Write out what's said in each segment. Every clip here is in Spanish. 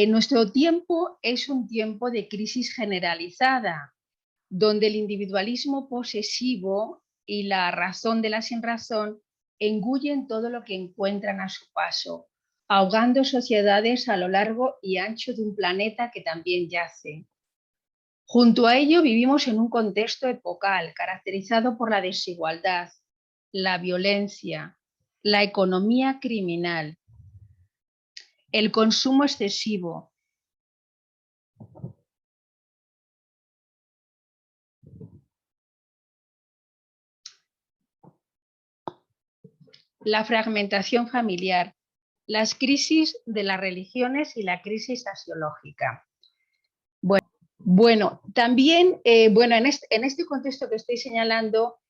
Nuestro tiempo es un tiempo de crisis generalizada, donde el individualismo posesivo y la razón de la sinrazón engullen todo lo que encuentran a su paso, ahogando sociedades a lo largo y ancho de un planeta que también yace. Junto a ello vivimos en un contexto epocal caracterizado por la desigualdad, la violencia, la economía criminal, el consumo excesivo, la fragmentación familiar, las crisis de las religiones y la crisis axiológica. Bueno, también, en este contexto que estoy señalando,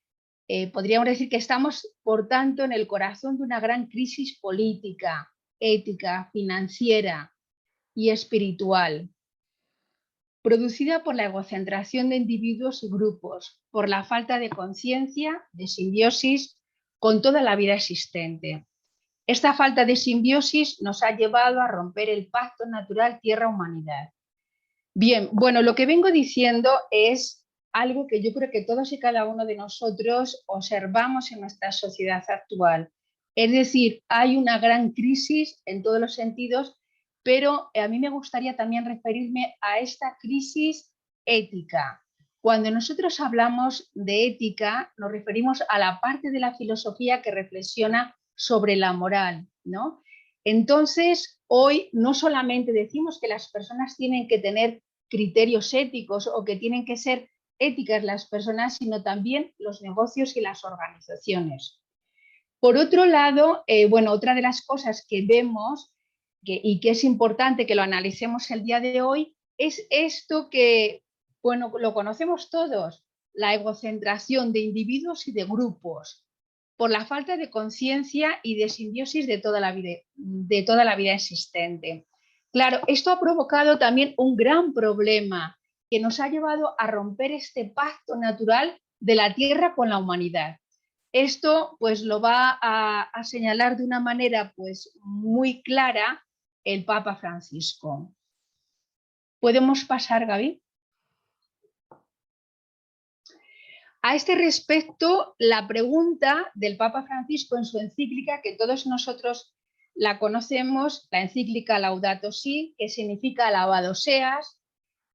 podríamos decir que estamos, por tanto, en el corazón de una gran crisis política, ética, financiera y espiritual, producida por la egocentración de individuos y grupos, por la falta de conciencia, de simbiosis con toda la vida existente. Esta falta de simbiosis nos ha llevado a romper el pacto natural tierra-humanidad. Bien, bueno, lo que vengo diciendo es algo que yo creo que todos y cada uno de nosotros observamos en nuestra sociedad actual. Es decir, hay una gran crisis en todos los sentidos, pero a mí me gustaría también referirme a esta crisis ética. Cuando nosotros hablamos de ética, nos referimos a la parte de la filosofía que reflexiona sobre la moral, ¿no? Entonces, hoy no solamente decimos que las personas tienen que tener criterios éticos o que tienen que ser éticas las personas, sino también los negocios y las organizaciones. Por otro lado, otra de las cosas que vemos y que es importante que lo analicemos el día de hoy es esto que, bueno, lo conocemos todos, la egocentración de individuos y de grupos, por la falta de conciencia y de simbiosis de toda la vida existente. Claro, esto ha provocado también un gran problema que nos ha llevado a romper este pacto natural de la Tierra con la humanidad. Esto pues lo va a señalar de una manera pues muy clara el Papa Francisco. ¿Podemos pasar, Gaby? A este respecto, la pregunta del Papa Francisco en su encíclica, que todos nosotros la conocemos, la encíclica Laudato Si, que significa alabado seas,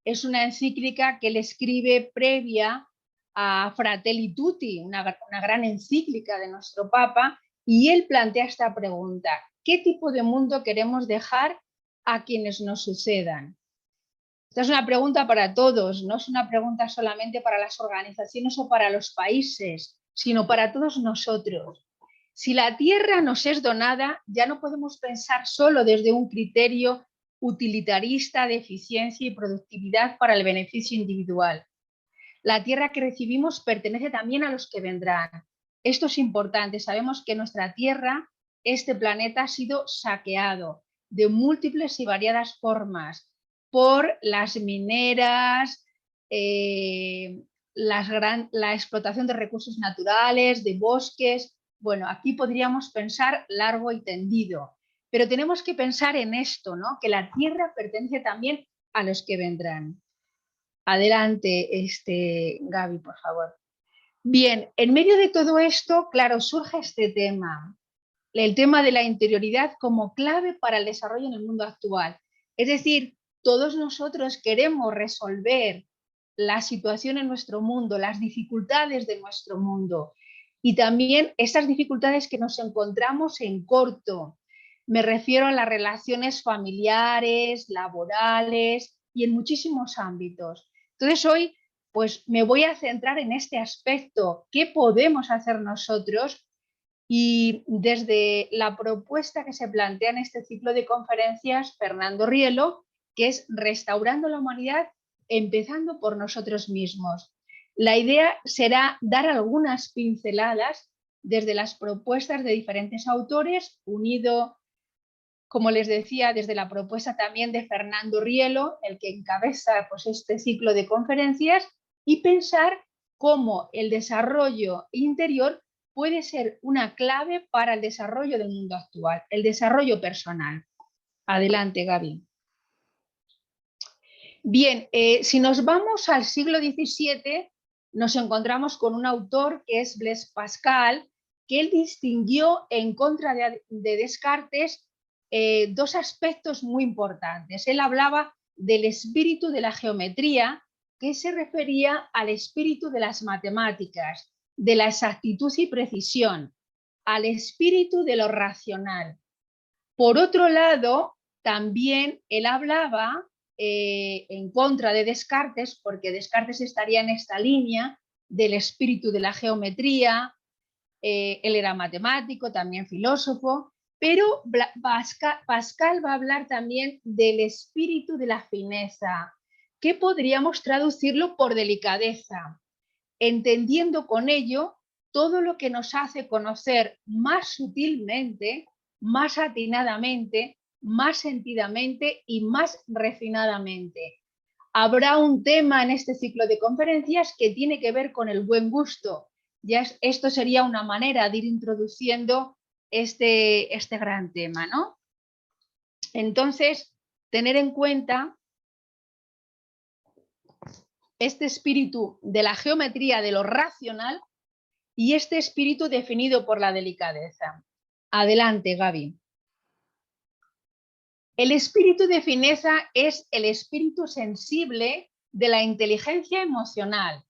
es una encíclica que él escribe previa a Fratelli Tutti, una gran encíclica de nuestro Papa, y él plantea esta pregunta: ¿qué tipo de mundo queremos dejar a quienes nos sucedan? Esta es una pregunta para todos, no es una pregunta solamente para las organizaciones o para los países, sino para todos nosotros. Si la tierra nos es donada, ya no podemos pensar solo desde un criterio utilitarista de eficiencia y productividad para el beneficio individual. La tierra que recibimos pertenece también a los que vendrán. Esto es importante. Sabemos que nuestra tierra, este planeta, ha sido saqueado de múltiples y variadas formas por las mineras, la explotación de recursos naturales, de bosques. Bueno, aquí podríamos pensar largo y tendido, pero tenemos que pensar en esto, ¿no? Que la tierra pertenece también a los que vendrán. Adelante, Gaby, por favor. Bien, en medio de todo esto, claro, surge este tema, el tema de la interioridad como clave para el desarrollo en el mundo actual. Es decir, todos nosotros queremos resolver la situación en nuestro mundo, las dificultades de nuestro mundo y también esas dificultades que nos encontramos en corto. Me refiero a las relaciones familiares, laborales y en muchísimos ámbitos. Entonces hoy pues me voy a centrar en este aspecto. ¿Qué podemos hacer nosotros? Y desde la propuesta que se plantea en este ciclo de conferencias, Fernando Rielo, que es Restaurando la Humanidad, empezando por nosotros mismos. La idea será dar algunas pinceladas desde las propuestas de diferentes autores, unido, como les decía, desde la propuesta también de Fernando Rielo, el que encabeza pues, este ciclo de conferencias, y pensar cómo el desarrollo interior puede ser una clave para el desarrollo del mundo actual, el desarrollo personal. Adelante, Gaby. Bien, si nos vamos al siglo XVII, nos encontramos con un autor que es Blaise Pascal, que él distinguió en contra de Descartes dos aspectos muy importantes. Él hablaba del espíritu de la geometría, que se refería al espíritu de las matemáticas, de la exactitud y precisión, al espíritu de lo racional. Por otro lado, también él hablaba en contra de Descartes, porque Descartes estaría en esta línea del espíritu de la geometría, él era matemático, también filósofo, pero Pascal va a hablar también del espíritu de la fineza, que podríamos traducirlo por delicadeza, entendiendo con ello todo lo que nos hace conocer más sutilmente, más atinadamente, más sentidamente y más refinadamente. Habrá un tema en este ciclo de conferencias que tiene que ver con el buen gusto. Esto sería una manera de ir introduciendo este gran tema, ¿no? Entonces, tener en cuenta este espíritu de la geometría, de lo racional, y este espíritu definido por la delicadeza. Adelante, Gaby. El espíritu de fineza es el espíritu sensible de la inteligencia emocional.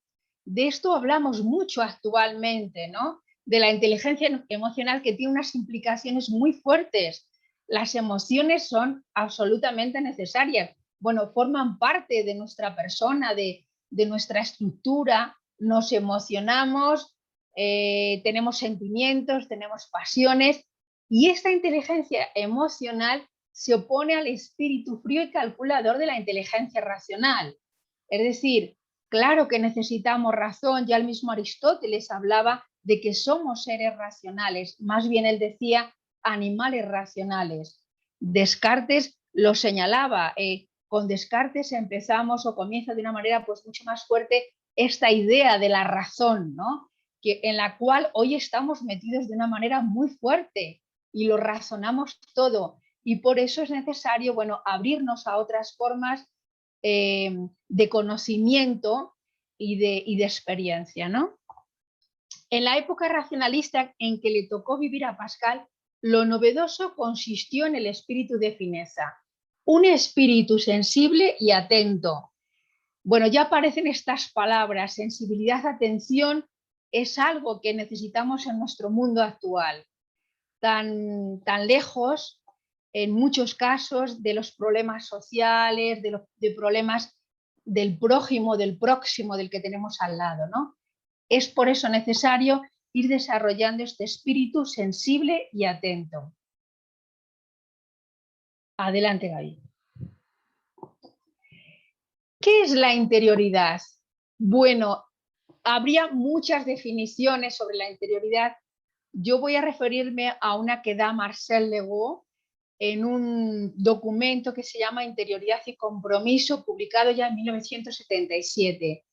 De esto hablamos mucho actualmente, ¿no? De la inteligencia emocional, que tiene unas implicaciones muy fuertes. Las emociones son absolutamente necesarias. Bueno, forman parte de nuestra persona, de nuestra estructura. Nos emocionamos, tenemos sentimientos, tenemos pasiones, y esta inteligencia emocional se opone al espíritu frío y calculador de la inteligencia racional. Es decir, claro que necesitamos razón, ya el mismo Aristóteles hablaba de que somos seres racionales, más bien él decía animales racionales. Descartes lo señalaba, con Descartes empezamos o comienza de una manera pues mucho más fuerte esta idea de la razón, ¿no? En la cual hoy estamos metidos de una manera muy fuerte y lo razonamos todo. Y por eso es necesario, bueno, abrirnos a otras formas de conocimiento y de experiencia, ¿no? En la época racionalista en que le tocó vivir a Pascal, lo novedoso consistió en el espíritu de fineza, un espíritu sensible y atento. Bueno, ya aparecen estas palabras, sensibilidad, atención, es algo que necesitamos en nuestro mundo actual, tan lejos, en muchos casos, de los problemas sociales, de problemas del prójimo, del próximo, del que tenemos al lado, ¿no? Es por eso necesario ir desarrollando este espíritu sensible y atento. Adelante, Gaby. ¿Qué es la interioridad? Bueno, habría muchas definiciones sobre la interioridad. Yo voy a referirme a una que da Marcel Legault en un documento que se llama Interioridad y Compromiso, publicado ya en 1977.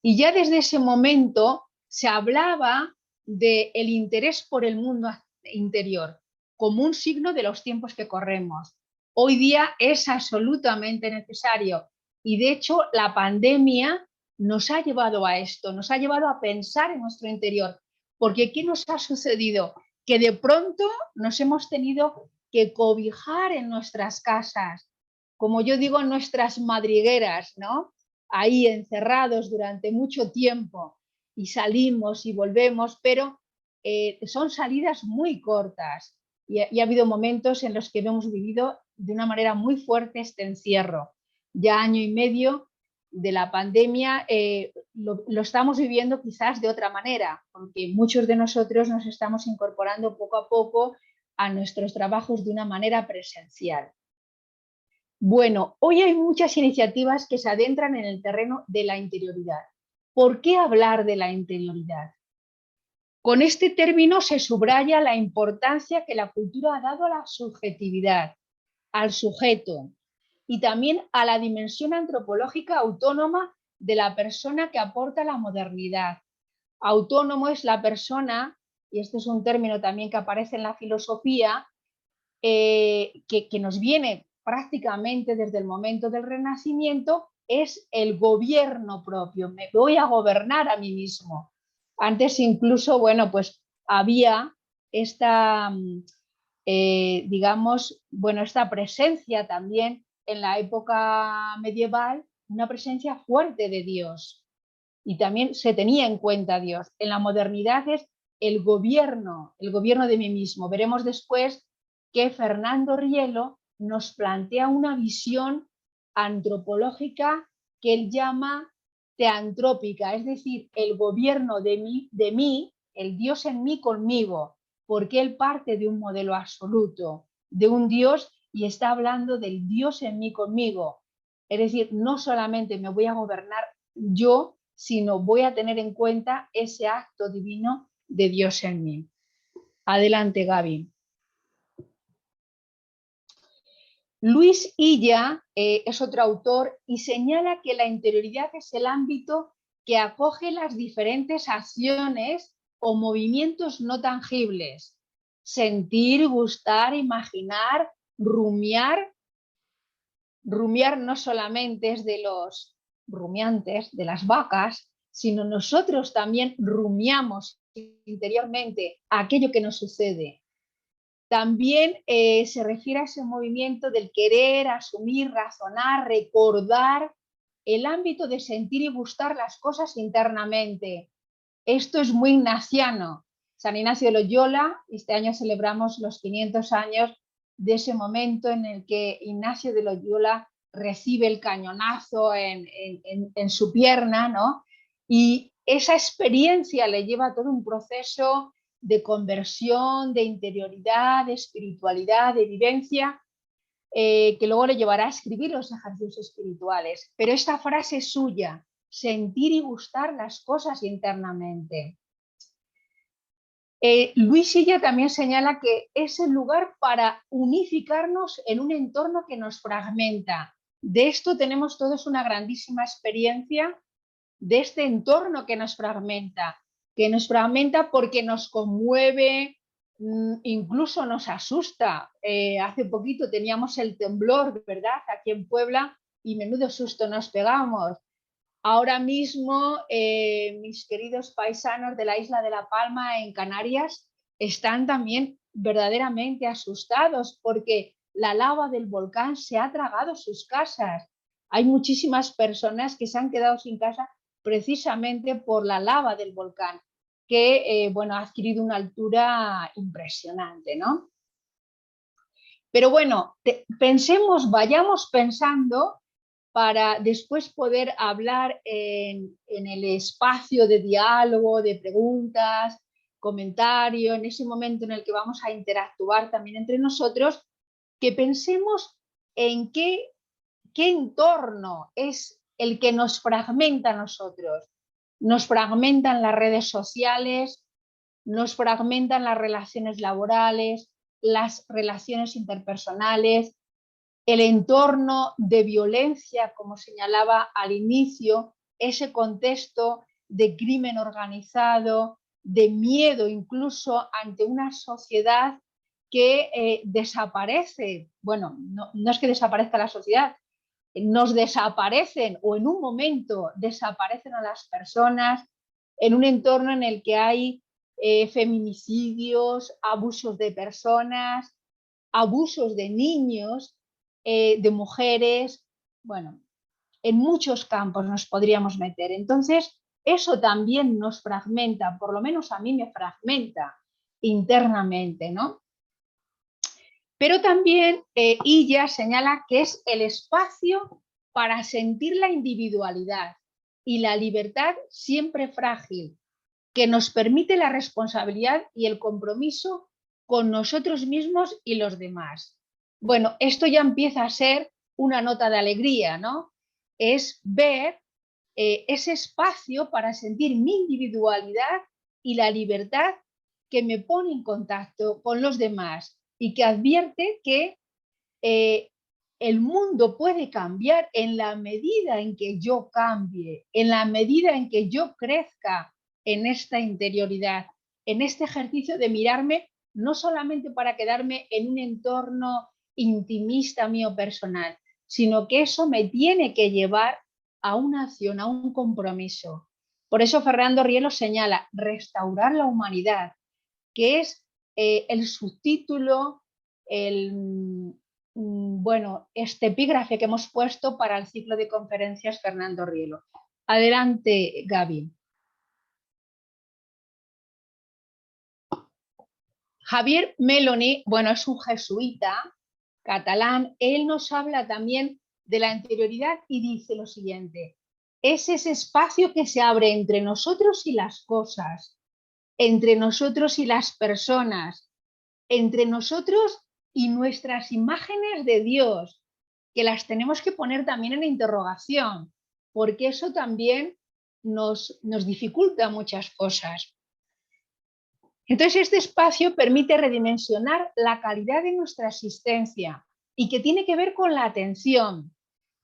Y ya desde ese momento se hablaba del interés por el mundo interior como un signo de los tiempos que corremos. Hoy día es absolutamente necesario, y de hecho la pandemia nos ha llevado a esto, nos ha llevado a pensar en nuestro interior, porque ¿qué nos ha sucedido? Que de pronto nos hemos tenido que cobijar en nuestras casas, como yo digo, en nuestras madrigueras, ¿no? Ahí encerrados durante mucho tiempo, y salimos y volvemos, pero son salidas muy cortas, y ha habido momentos en los que hemos vivido de una manera muy fuerte este encierro. Ya año y medio de la pandemia lo estamos viviendo quizás de otra manera, porque muchos de nosotros nos estamos incorporando poco a poco a nuestros trabajos de una manera presencial. Bueno, hoy hay muchas iniciativas que se adentran en el terreno de la interioridad. ¿Por qué hablar de la interioridad? Con este término se subraya la importancia que la cultura ha dado a la subjetividad, al sujeto, y también a la dimensión antropológica autónoma de la persona que aporta la modernidad. Autónomo es la persona, y este es un término también que aparece en la filosofía, que nos viene prácticamente desde el momento del Renacimiento, es el gobierno propio, me voy a gobernar a mí mismo. Antes incluso, bueno, pues había esta, digamos, bueno, esta presencia también en la época medieval, una presencia fuerte de Dios. Y también se tenía en cuenta a Dios. En la modernidad es el gobierno de mí mismo. Veremos después que Fernando Rielo nos plantea una visión antropológica que él llama teantrópica, es decir, el gobierno de mí, el Dios en mí conmigo, porque él parte de un modelo absoluto, de un Dios, y está hablando del Dios en mí conmigo. Es decir, no solamente me voy a gobernar yo, sino voy a tener en cuenta ese acto divino de Dios en mí. Adelante, Gaby. Luis Illa es otro autor y señala que la interioridad es el ámbito que acoge las diferentes acciones o movimientos no tangibles. Sentir, gustar, imaginar, rumiar. Rumiar no solamente es de los rumiantes, de las vacas, sino nosotros también rumiamos interiormente aquello que nos sucede. También se refiere a ese movimiento del querer, asumir, razonar, recordar, el ámbito de sentir y gustar las cosas internamente. Esto es muy ignaciano. San Ignacio de Loyola, este año celebramos los 500 años de ese momento en el que Ignacio de Loyola recibe el cañonazo en su pierna, ¿no? Y esa experiencia le lleva a todo un proceso de conversión, de interioridad, de espiritualidad, de vivencia, que luego le llevará a escribir los ejercicios espirituales. Pero esta frase es suya, sentir y gustar las cosas internamente. Luis Silla también señala que es el lugar para unificarnos en un entorno que nos fragmenta. De esto tenemos todos una grandísima experiencia, de este entorno que nos fragmenta porque nos conmueve, incluso nos asusta. Hace poquito teníamos el temblor, ¿verdad? Aquí en Puebla, y menudo susto nos pegamos. Ahora mismo, mis queridos paisanos de la isla de La Palma, en Canarias, están también verdaderamente asustados porque la lava del volcán se ha tragado sus casas. Hay muchísimas personas que se han quedado sin casa precisamente por la lava del volcán, que bueno, ha adquirido una altura impresionante, ¿no? Pero bueno, pensemos, vayamos pensando para después poder hablar en el espacio de diálogo, de preguntas, comentario, en ese momento en el que vamos a interactuar también entre nosotros, que pensemos en qué entorno es el que nos fragmenta a nosotros. Nos fragmentan las redes sociales, nos fragmentan las relaciones laborales, las relaciones interpersonales, el entorno de violencia, como señalaba al inicio, ese contexto de crimen organizado, de miedo incluso ante una sociedad que desaparece. Bueno, no es que desaparezca la sociedad, nos desaparecen o en un momento desaparecen a las personas en un entorno en el que hay feminicidios, abusos de personas, abusos de niños, de mujeres, bueno, en muchos campos nos podríamos meter. Entonces, eso también nos fragmenta, por lo menos a mí me fragmenta internamente, ¿no? Pero también ella señala que es el espacio para sentir la individualidad y la libertad siempre frágil, que nos permite la responsabilidad y el compromiso con nosotros mismos y los demás. Bueno, esto ya empieza a ser una nota de alegría, ¿no? Es ver ese espacio para sentir mi individualidad y la libertad que me pone en contacto con los demás y que advierte que el mundo puede cambiar en la medida en que yo cambie, en la medida en que yo crezca en esta interioridad, en este ejercicio de mirarme no solamente para quedarme en un entorno intimista mío personal, sino que eso me tiene que llevar a una acción, a un compromiso. Por eso Fernando Rielo señala restaurar la humanidad, que es el subtítulo, este epígrafe que hemos puesto para el ciclo de conferencias Fernando Rielo. Adelante, Gaby. Javier Meloni, bueno, es un jesuita catalán. Él nos habla también de la interioridad y dice lo siguiente: es ese espacio que se abre entre nosotros y las cosas, entre nosotros y las personas, entre nosotros y nuestras imágenes de Dios, que las tenemos que poner también en interrogación, porque eso también nos dificulta muchas cosas. Entonces, este espacio permite redimensionar la calidad de nuestra existencia y que tiene que ver con la atención,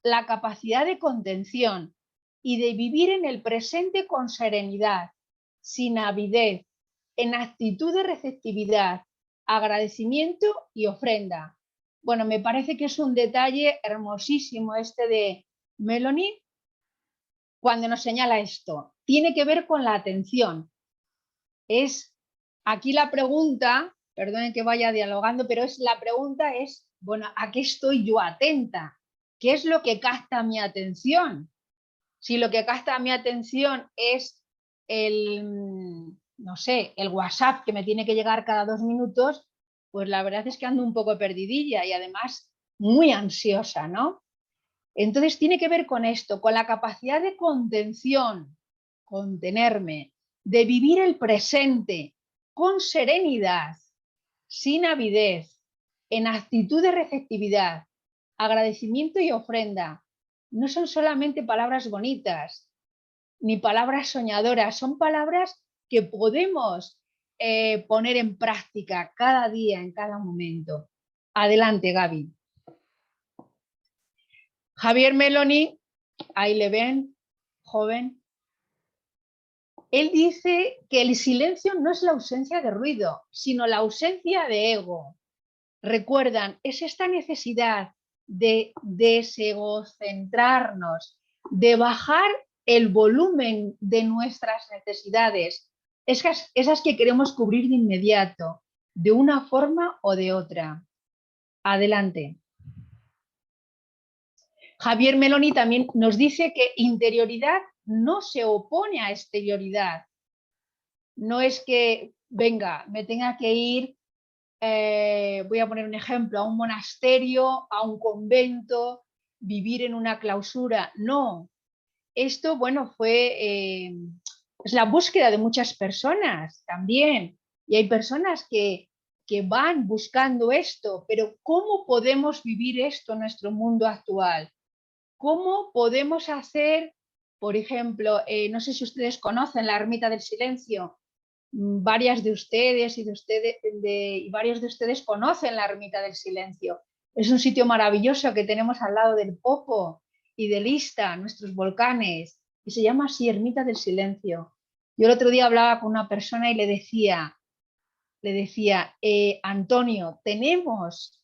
la capacidad de contención y de vivir en el presente con serenidad, sin avidez, en actitud de receptividad, agradecimiento y ofrenda. Bueno, me parece que es un detalle hermosísimo este de Meloni cuando nos señala esto. Tiene que ver con la atención. Es aquí la pregunta, perdonen que vaya dialogando, pero la pregunta es, bueno, ¿a qué estoy yo atenta? ¿Qué es lo que capta mi atención? Si lo que capta mi atención es no sé, el WhatsApp que me tiene que llegar cada 2 minutos, pues la verdad es que ando un poco perdidilla y además muy ansiosa, ¿no? Entonces tiene que ver con esto, con la capacidad de contención, contenerme, de vivir el presente con serenidad, sin avidez, en actitud de receptividad, agradecimiento y ofrenda. No son solamente palabras bonitas, ni palabras soñadoras, son palabras que podemos poner en práctica cada día, en cada momento. Adelante, Gaby. Javier Meloni, ahí le ven, joven. Él dice que el silencio no es la ausencia de ruido, sino la ausencia de ego. Recuerdan, es esta necesidad de desegocentrarnos, de bajar el volumen de nuestras necesidades, esas que queremos cubrir de inmediato, de una forma o de otra. Adelante. Javier Meloni también nos dice que interioridad no se opone a exterioridad. No es que, venga, me tenga que ir, voy a poner un ejemplo, a un monasterio, a un convento, vivir en una clausura. No, esto, bueno, es la búsqueda de muchas personas también. Y hay personas que van buscando esto, pero ¿cómo podemos vivir esto en nuestro mundo actual? ¿Cómo podemos hacer, por ejemplo, no sé si ustedes conocen la Ermita del Silencio, varias de ustedes y varios de ustedes conocen la Ermita del Silencio. Es un sitio maravilloso que tenemos al lado del Popo y del Ista, nuestros volcanes, y se llama así Ermita del Silencio. Yo el otro día hablaba con una persona y le decía, Antonio, tenemos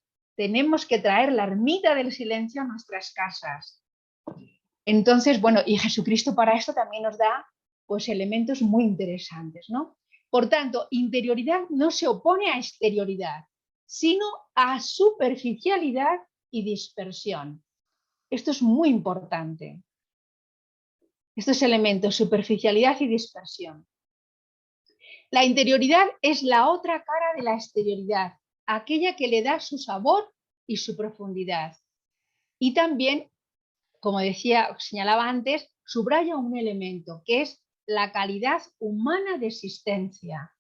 que traer la Ermita del Silencio a nuestras casas. Entonces, bueno, y Jesucristo para esto también nos da pues elementos muy interesantes, ¿no? Por tanto, interioridad no se opone a exterioridad, sino a superficialidad y dispersión. Esto es muy importante. Estos elementos, superficialidad y dispersión. La interioridad es la otra cara de la exterioridad, aquella que le da su sabor y su profundidad. Y también, como decía, señalaba antes, subraya un elemento que es la calidad humana de existencia.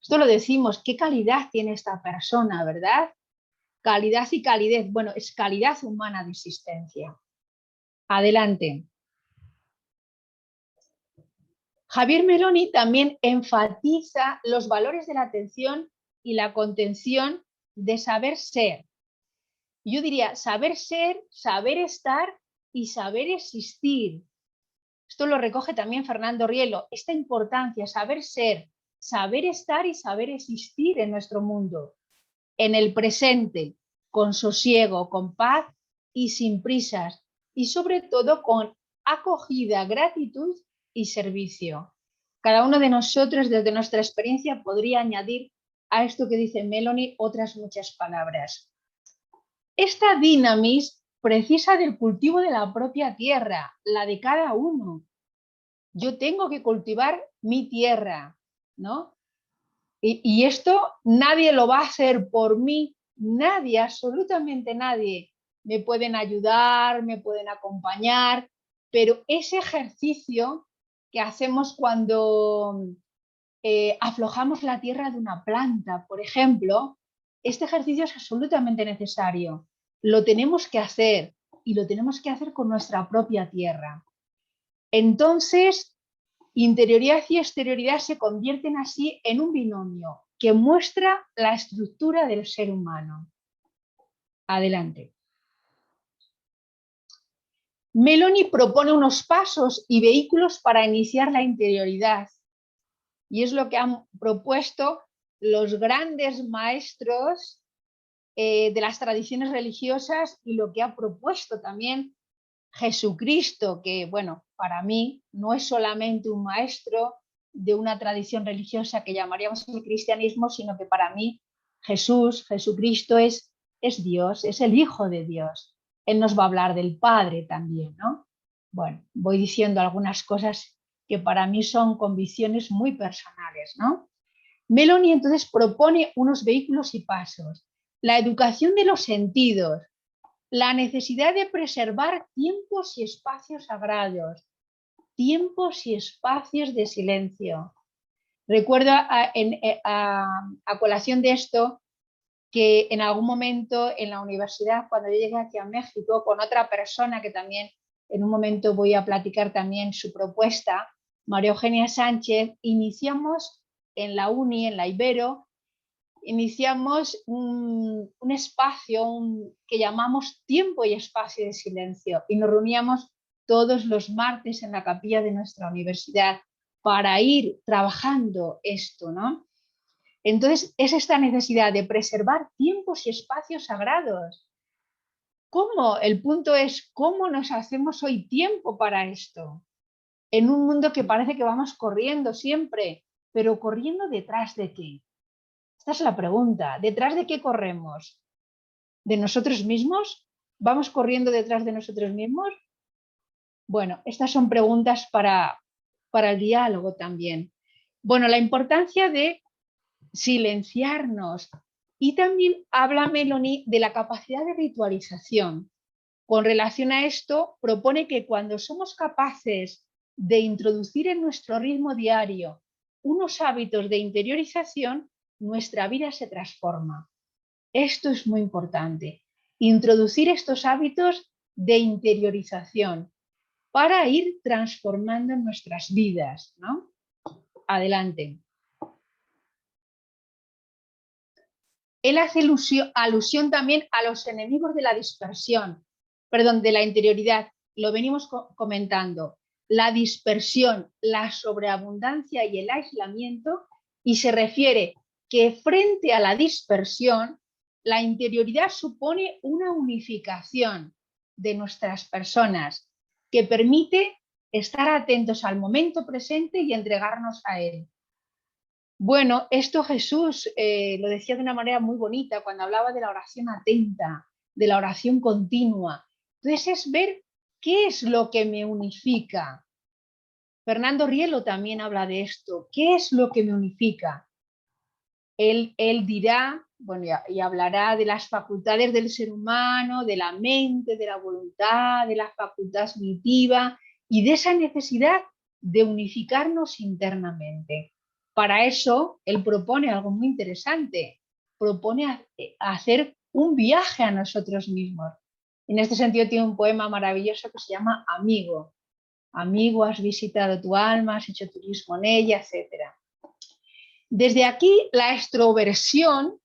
Esto lo decimos, ¿qué calidad tiene esta persona, verdad? Calidad y calidez, bueno, es calidad humana de existencia. Adelante. Javier Meloni también enfatiza los valores de la atención y la contención de saber ser. Yo diría saber ser, saber estar y saber existir. Esto lo recoge también Fernando Rielo, esta importancia, saber ser, saber estar y saber existir en nuestro mundo, en el presente, con sosiego, con paz y sin prisas, y sobre todo con acogida, gratitud y servicio. Cada uno de nosotros, desde nuestra experiencia, podría añadir a esto que dice Melanie otras muchas palabras. Esta dinamis precisa del cultivo de la propia tierra, la de cada uno. Yo tengo que cultivar mi tierra, ¿no? Y esto nadie lo va a hacer por mí, nadie, absolutamente nadie. Me pueden ayudar, me pueden acompañar, pero ese ejercicio que hacemos cuando aflojamos la tierra de una planta, por ejemplo, este ejercicio es absolutamente necesario. Lo tenemos que hacer y lo tenemos que hacer con nuestra propia tierra. Entonces, interioridad y exterioridad se convierten así en un binomio que muestra la estructura del ser humano. Adelante. Melanie propone unos pasos y vehículos para iniciar la interioridad. Y es lo que han propuesto los grandes maestros de las tradiciones religiosas y lo que ha propuesto también Jesucristo, que, bueno, para mí no es solamente un maestro de una tradición religiosa que llamaríamos el cristianismo, sino que para mí Jesucristo es Dios, es el Hijo de Dios. Él nos va a hablar del Padre también, ¿no? Bueno, voy diciendo algunas cosas que para mí son convicciones muy personales, ¿no? Melanie entonces propone unos vehículos y pasos. La educación de los sentidos, la necesidad de preservar tiempos y espacios sagrados, tiempos y espacios de silencio. Recuerdo a colación de esto que en algún momento en la universidad, cuando yo llegué aquí a México, con otra persona que también en un momento voy a platicar también su propuesta, María Eugenia Sánchez, iniciamos en la uni, en la Ibero, iniciamos un espacio que llamamos tiempo y espacio de silencio y nos reuníamos todos los martes en la capilla de nuestra universidad para ir trabajando esto, ¿no? Entonces es esta necesidad de preservar tiempos y espacios sagrados. ¿Cómo? El punto es cómo nos hacemos hoy tiempo para esto. En un mundo que parece que vamos corriendo siempre, pero corriendo detrás de qué. Esta es la pregunta. ¿Detrás de qué corremos? ¿De nosotros mismos? ¿Vamos corriendo detrás de nosotros mismos? Bueno, estas son preguntas para el diálogo también. Bueno, la importancia de silenciarnos. Y también habla Melanie de la capacidad de ritualización. Con relación a esto, propone que cuando somos capaces de introducir en nuestro ritmo diario unos hábitos de interiorización, nuestra vida se transforma. Esto es muy importante. Introducir estos hábitos de interiorización para ir transformando nuestras vidas, ¿no? Adelante. Él hace alusión también a los enemigos de la dispersión, perdón, de la interioridad. Lo venimos comentando. La dispersión, la sobreabundancia y el aislamiento, y se refiere que frente a la dispersión, la interioridad supone una unificación de nuestras personas que permite estar atentos al momento presente y entregarnos a él. Bueno, esto Jesús lo decía de una manera muy bonita cuando hablaba de la oración atenta, de la oración continua. Entonces es ver qué es lo que me unifica. Fernando Rielo también habla de esto. ¿Qué es lo que me unifica? Él dirá, bueno, y hablará de las facultades del ser humano, de la mente, de la voluntad, de la facultad cognitiva y de esa necesidad de unificarnos internamente. Para eso, él propone algo muy interesante, propone hacer un viaje a nosotros mismos. En este sentido tiene un poema maravilloso que se llama Amigo. Amigo, has visitado tu alma, has hecho turismo en ella, etc. Desde aquí, la extroversión,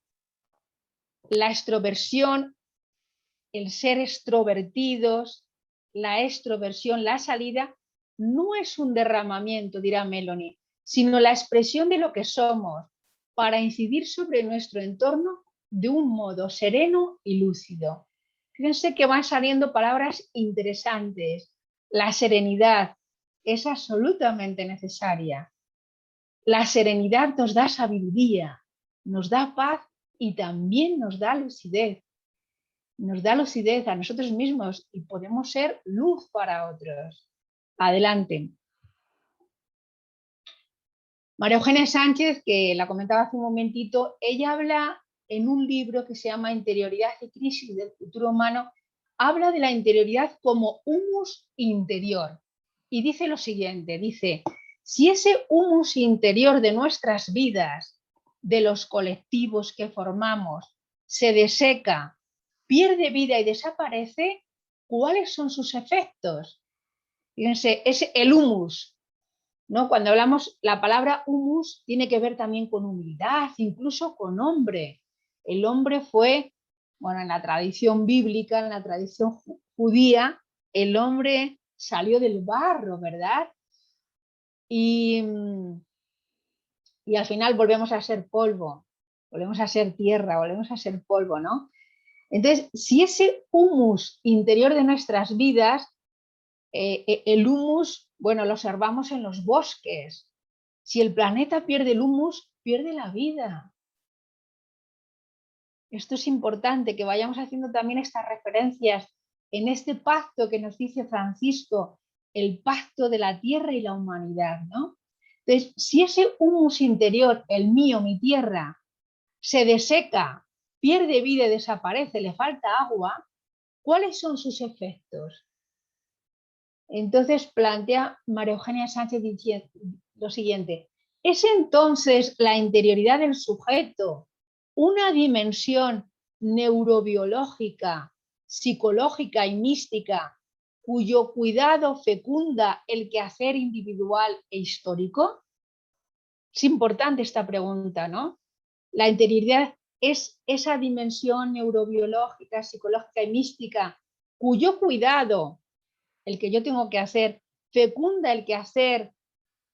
el ser extrovertidos, la extroversión, la salida, no es un derramamiento, dirá Melanie, sino la expresión de lo que somos para incidir sobre nuestro entorno de un modo sereno y lúcido. Fíjense que van saliendo palabras interesantes. La serenidad es absolutamente necesaria. La serenidad nos da sabiduría, nos da paz y también nos da lucidez. Nos da lucidez a nosotros mismos y podemos ser luz para otros. Adelante. María Eugenia Sánchez, que la comentaba hace un momentito, ella habla en un libro que se llama Interioridad y crisis del futuro humano, habla de la interioridad como humus interior. Y dice lo siguiente, dice, si ese humus interior de nuestras vidas, de los colectivos que formamos, se deseca, pierde vida y desaparece, ¿cuáles son sus efectos? Fíjense, es el humus, ¿no? Cuando hablamos, la palabra humus tiene que ver también con humildad, incluso con hombre. El hombre fue, bueno, en la tradición bíblica, en la tradición judía, el hombre salió del barro, ¿verdad? Y al final volvemos a ser polvo, volvemos a ser tierra, volvemos a ser polvo, ¿no? Entonces, si ese humus interior de nuestras vidas, el humus, bueno, lo observamos en los bosques. Si el planeta pierde el humus, pierde la vida. Esto es importante, que vayamos haciendo también estas referencias en este pacto que nos dice Francisco, el pacto de la tierra y la humanidad, ¿no? Entonces, si ese humus interior, el mío, mi tierra, se deseca, pierde vida y desaparece, le falta agua, ¿cuáles son sus efectos? Entonces plantea María Eugenia Sánchez lo siguiente, ¿es entonces la interioridad del sujeto una dimensión neurobiológica, psicológica y mística cuyo cuidado fecunda el quehacer individual e histórico? Es importante esta pregunta, ¿no? La interioridad es esa dimensión neurobiológica, psicológica y mística cuyo cuidado, el que yo tengo que hacer, fecunda el quehacer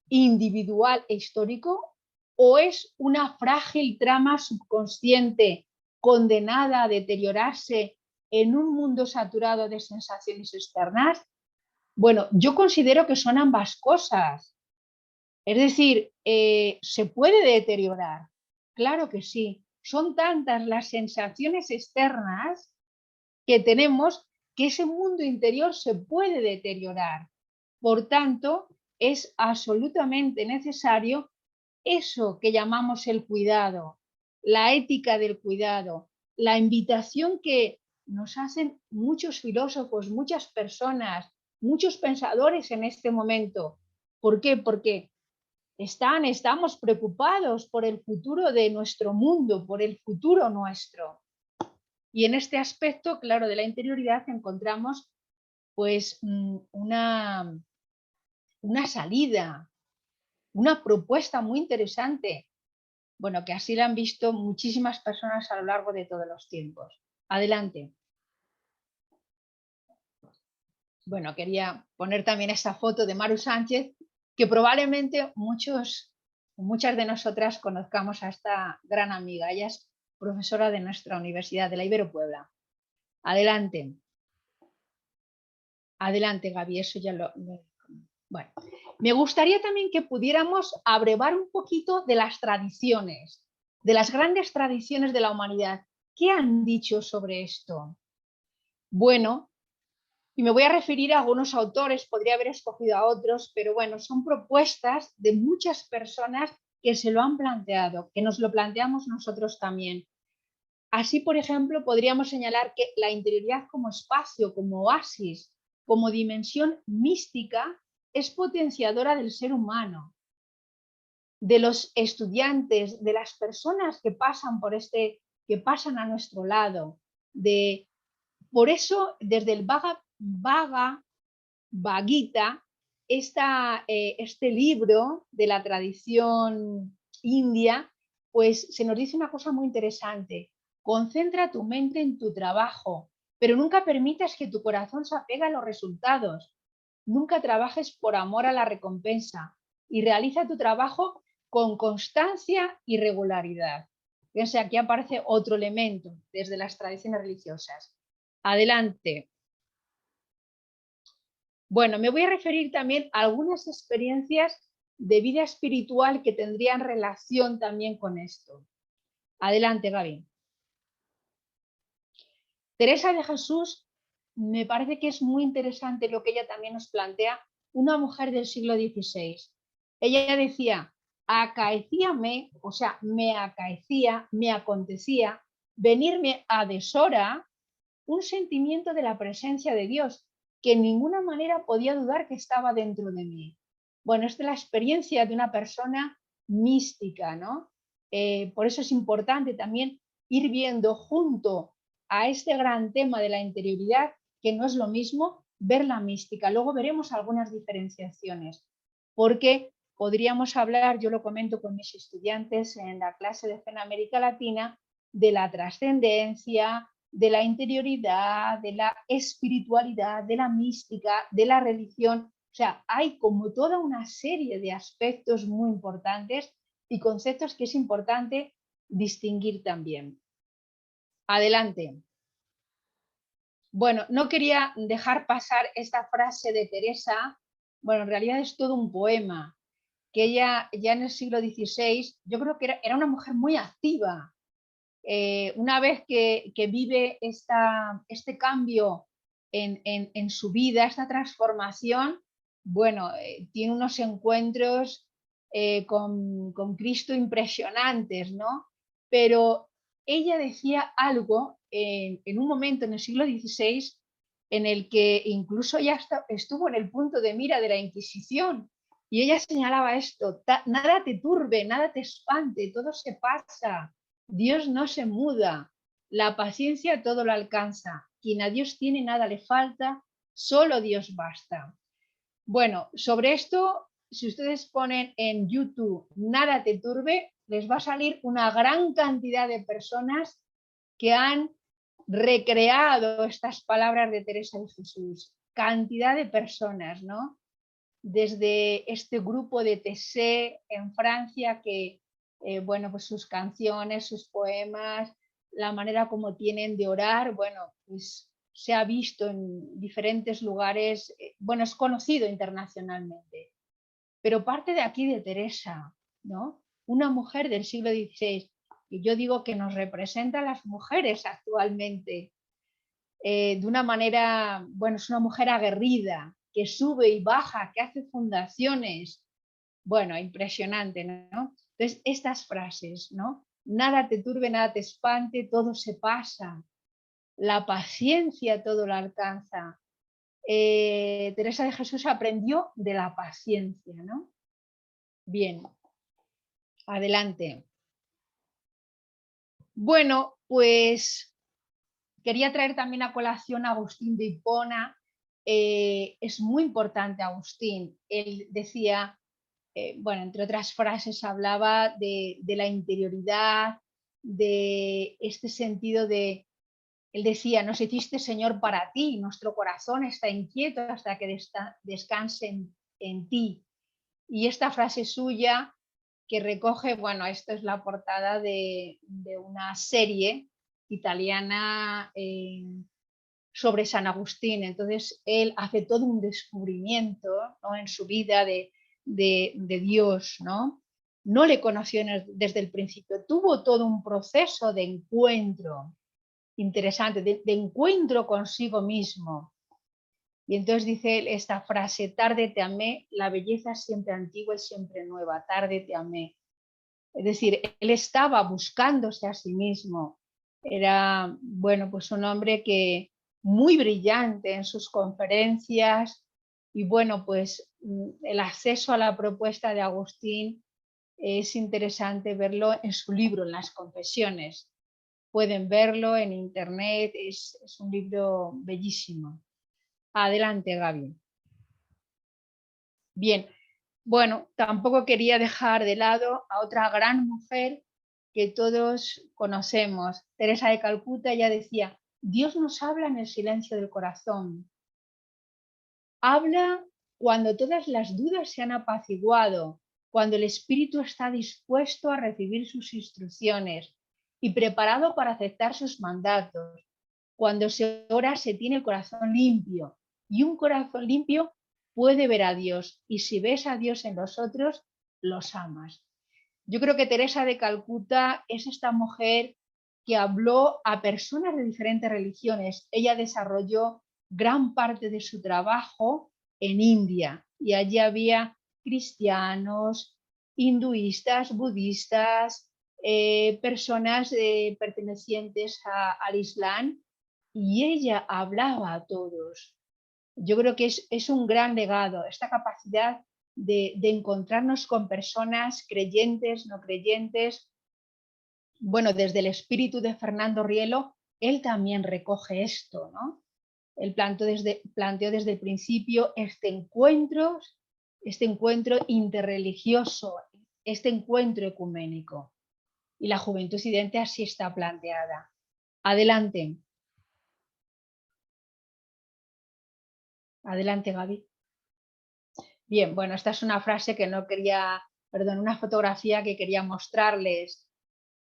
individual e histórico, o es una frágil trama subconsciente condenada a deteriorarse en un mundo saturado de sensaciones externas? Bueno, yo considero que son ambas cosas. Es decir, ¿se puede deteriorar? Claro que sí. Son tantas las sensaciones externas que tenemos que ese mundo interior se puede deteriorar. Por tanto, es absolutamente necesario eso que llamamos el cuidado, la ética del cuidado, la invitación que nos hacen muchos filósofos, muchas personas, muchos pensadores en este momento. ¿Por qué? Porque estamos preocupados por el futuro de nuestro mundo, por el futuro nuestro. Y en este aspecto, claro, de la interioridad encontramos pues una salida, una propuesta muy interesante, bueno, que así la han visto muchísimas personas a lo largo de todos los tiempos. Adelante. Bueno, quería poner también esta foto de Maru Sánchez, que probablemente muchas de nosotras conozcamos a esta gran amiga. Ella es profesora de nuestra universidad, de la Ibero Puebla. Adelante. Adelante, Gaby, eso ya lo... Bueno, me gustaría también que pudiéramos abrevar un poquito de las tradiciones, de las grandes tradiciones de la humanidad. ¿Qué han dicho sobre esto? Bueno, y me voy a referir a algunos autores, podría haber escogido a otros, pero bueno, son propuestas de muchas personas que se lo han planteado, que nos lo planteamos nosotros también. Así, por ejemplo, podríamos señalar que la interioridad como espacio, como oasis, como dimensión mística, es potenciadora del ser humano, de los estudiantes, de las personas que pasan que pasan a nuestro lado. Por eso, desde el Bhagavad Gita, este libro de la tradición india, pues se nos dice una cosa muy interesante. Concentra tu mente en tu trabajo, pero nunca permitas que tu corazón se apegue a los resultados. Nunca trabajes por amor a la recompensa y realiza tu trabajo con constancia y regularidad. Fíjense, aquí aparece otro elemento desde las tradiciones religiosas. Adelante. Bueno, me voy a referir también a algunas experiencias de vida espiritual que tendrían relación también con esto. Adelante, Gaby. Teresa de Jesús, me parece que es muy interesante lo que ella también nos plantea, una mujer del siglo XVI. Ella decía, acaecíame, o sea, me acaecía, me acontecía, venirme a deshora un sentimiento de la presencia de Dios, que en ninguna manera podía dudar que estaba dentro de mí. Bueno, esta es la experiencia de una persona mística, ¿no? Por eso es importante también ir viendo junto a este gran tema de la interioridad, que no es lo mismo ver la mística. Luego veremos algunas diferenciaciones, porque podríamos hablar, yo lo comento con mis estudiantes en la clase de Fe en América Latina, de la trascendencia, de la interioridad, de la espiritualidad, de la mística, de la religión. O sea, hay como toda una serie de aspectos muy importantes y conceptos que es importante distinguir también. Adelante. Bueno, no quería dejar pasar esta frase de Teresa. Bueno, en realidad es todo un poema que ella ya en el siglo XVI, yo creo que era una mujer muy activa. Una vez que vive este cambio en su vida, esta transformación, bueno, tiene unos encuentros con Cristo impresionantes, ¿no? Pero ella decía algo en un momento en el siglo XVI en el que incluso ya estuvo en el punto de mira de la Inquisición, y ella señalaba esto: nada te turbe, nada te espante, todo se pasa, Dios no se muda, la paciencia todo lo alcanza, quien a Dios tiene nada le falta, solo Dios basta. Bueno, sobre esto, si ustedes ponen en YouTube nada te turbe, les va a salir una gran cantidad de personas que han recreado estas palabras de Teresa de Jesús. Cantidad de personas, ¿no? Desde este grupo de Tessé en Francia que, bueno, pues sus canciones, sus poemas, la manera como tienen de orar, bueno, pues se ha visto en diferentes lugares, bueno, es conocido internacionalmente. Pero parte de aquí de Teresa, ¿no? Una mujer del siglo XVI, y yo digo que nos representa a las mujeres actualmente, de una manera, bueno, es una mujer aguerrida, que sube y baja, que hace fundaciones. Bueno, impresionante, ¿no? Entonces, estas frases, ¿no? Nada te turbe, nada te espante, todo se pasa. La paciencia todo lo alcanza. Teresa de Jesús aprendió de la paciencia, ¿no? Bien, adelante. Bueno, pues quería traer también a colación a Agustín de Hipona. Es muy importante Agustín. Él decía, bueno, entre otras frases, hablaba de la interioridad, de este sentido de, él decía, nos hiciste Señor para ti, nuestro corazón está inquieto hasta que descanse en ti. Y esta frase suya que recoge, bueno, esto es la portada de una serie italiana sobre San Agustín. Entonces, él hace todo un descubrimiento, ¿no?, en su vida de Dios, ¿no? No le conoció desde el principio, tuvo todo un proceso de encuentro interesante, de encuentro consigo mismo. Y entonces dice él esta frase: tarde te amé, la belleza siempre antigua y siempre nueva, tarde te amé. Es decir, él estaba buscándose a sí mismo. Era, bueno, pues un hombre que muy brillante en sus conferencias, y bueno, pues el acceso a la propuesta de Agustín es interesante verlo en su libro, en las Confesiones. Pueden verlo en internet, es un libro bellísimo. Adelante, Gaby. Bien, bueno, tampoco quería dejar de lado a otra gran mujer que todos conocemos, Teresa de Calcuta. Ella decía: Dios nos habla en el silencio del corazón. Habla cuando todas las dudas se han apaciguado, cuando el espíritu está dispuesto a recibir sus instrucciones y preparado para aceptar sus mandatos. Cuando se ora se tiene el corazón limpio, y un corazón limpio puede ver a Dios, y si ves a Dios en los otros, los amas. Yo creo que Teresa de Calcuta es esta mujer que habló a personas de diferentes religiones. Ella desarrolló gran parte de su trabajo en India y allí había cristianos, hinduistas, budistas, personas pertenecientes al Islam, y ella hablaba a todos. Yo creo que es un gran legado, esta capacidad de encontrarnos con personas creyentes, no creyentes. Bueno, desde el espíritu de Fernando Rielo, él también recoge esto, ¿no? Él planteó desde el principio este encuentro interreligioso, este encuentro ecuménico. Y la Juventud Disidente así está planteada. Adelante. Adelante, Gaby. Bien, bueno, esta es una frase que no quería, perdón, una fotografía que quería mostrarles.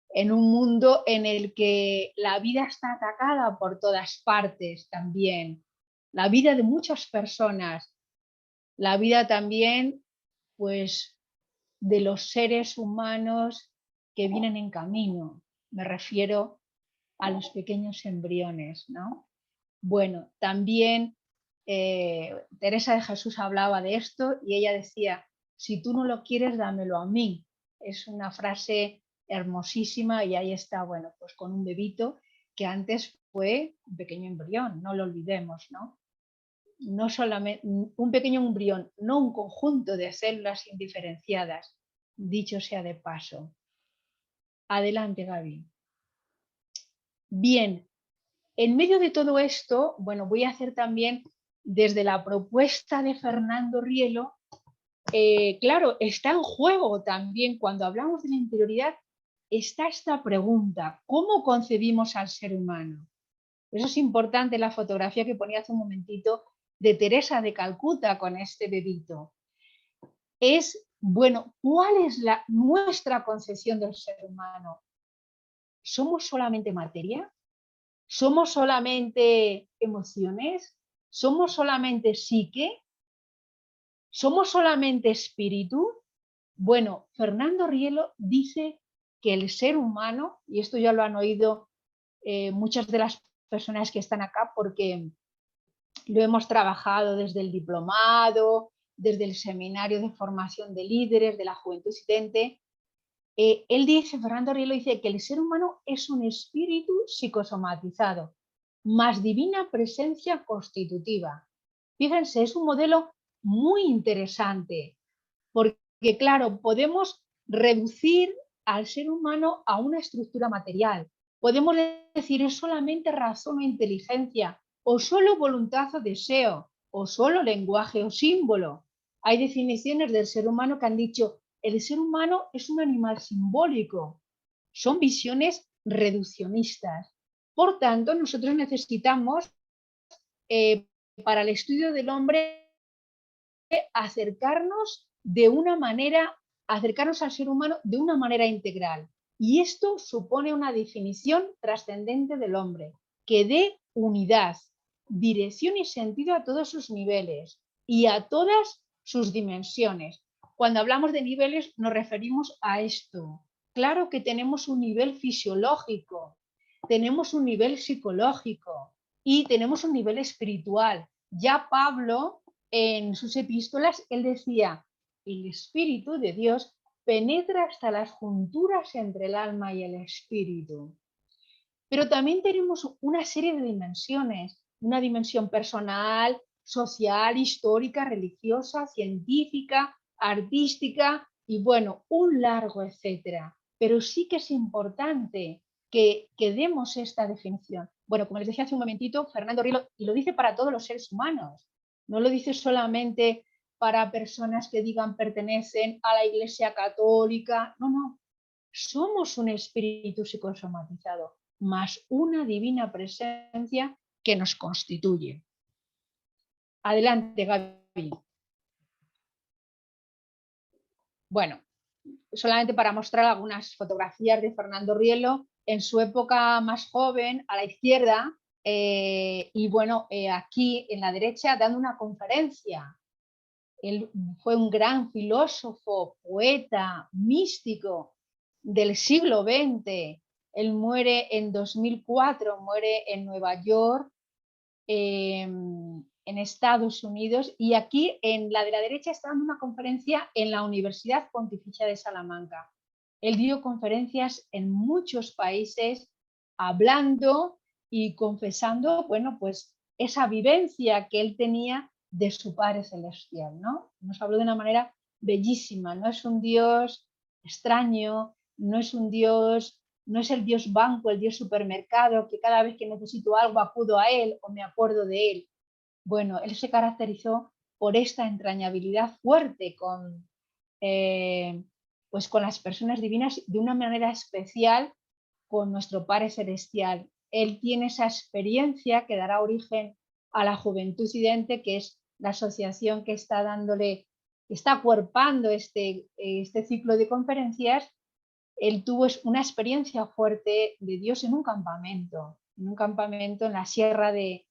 En un mundo en el que la vida está atacada por todas partes también, la vida de muchas personas, la vida también, pues, de los seres humanos que vienen en camino. Me refiero a los pequeños embriones, ¿no? Bueno, también Teresa de Jesús hablaba de esto y ella decía, si tú no lo quieres, dámelo a mí. Es una frase hermosísima y ahí está, bueno, pues con un bebito que antes fue un pequeño embrión, no lo olvidemos, ¿no? No solamente un pequeño embrión, no un conjunto de células indiferenciadas, dicho sea de paso. Adelante, Gaby. Bien, en medio de todo esto, bueno, voy a hacer también desde la propuesta de Fernando Rielo, claro, está en juego también cuando hablamos de la interioridad, está esta pregunta, ¿cómo concebimos al ser humano? Eso es importante, la fotografía que ponía hace un momentito de Teresa de Calcuta con este bebito. Es, bueno, ¿cuál es nuestra concepción del ser humano? ¿Somos solamente materia? ¿Somos solamente emociones? ¿Somos solamente psique? ¿Somos solamente espíritu? Bueno, Fernando Rielo dice que el ser humano, y esto ya lo han oído muchas de las personas que están acá porque lo hemos trabajado desde el diplomado, desde el seminario de formación de líderes de la Juventud Disidente. Él dice, Fernando Rielo dice que el ser humano es un espíritu psicosomatizado, más divina presencia constitutiva. Fíjense, es un modelo muy interesante, porque claro, podemos reducir al ser humano a una estructura material. Podemos decir, es solamente razón o inteligencia, o solo voluntad o deseo, o solo lenguaje o símbolo. Hay definiciones del ser humano que han dicho, el ser humano es un animal simbólico. Son visiones reduccionistas. Por tanto, nosotros necesitamos, para el estudio del hombre, acercarnos acercarnos al ser humano de una manera integral. Y esto supone una definición trascendente del hombre, que dé unidad, dirección y sentido a todos sus niveles y a todas sus dimensiones. Cuando hablamos de niveles nos referimos a esto. Claro que tenemos un nivel fisiológico, tenemos un nivel psicológico y tenemos un nivel espiritual. Ya Pablo, en sus epístolas, él decía, el Espíritu de Dios penetra hasta las junturas entre el alma y el espíritu. Pero también tenemos una serie de dimensiones, una dimensión personal, social, histórica, religiosa, científica, artística y bueno, un largo etcétera. Pero sí que es importante que demos esta definición. Bueno, como les decía hace un momentito, Fernando Rielo, y lo dice para todos los seres humanos, no lo dice solamente para personas que digan pertenecen a la Iglesia Católica, no, no, somos un espíritu psicosomatizado, más una divina presencia que nos constituye. Adelante, Gaby. Bueno, solamente para mostrar algunas fotografías de Fernando Rielo en su época más joven, a la izquierda, y bueno, aquí en la derecha dando una conferencia. Él fue un gran filósofo, poeta, místico del siglo XX. Él muere en 2004, muere en Nueva York, en Estados Unidos, y aquí en la de la derecha está dando una conferencia en la Universidad Pontificia de Salamanca. Él dio conferencias en muchos países hablando y confesando, bueno, pues esa vivencia que él tenía de su Padre Celestial, ¿no? Nos habló de una manera bellísima, no es un Dios extraño, no es un Dios, no es el Dios banco, el Dios supermercado, que cada vez que necesito algo acudo a él o me acuerdo de él. Bueno, él se caracterizó por esta entrañabilidad fuerte pues con las personas divinas de una manera especial con nuestro Padre Celestial. Él tiene esa experiencia que dará origen a la Juventud Idente, que es la asociación que está dándole, que está acuerpando este ciclo de conferencias. Él tuvo una experiencia fuerte de Dios en un campamento en la sierra de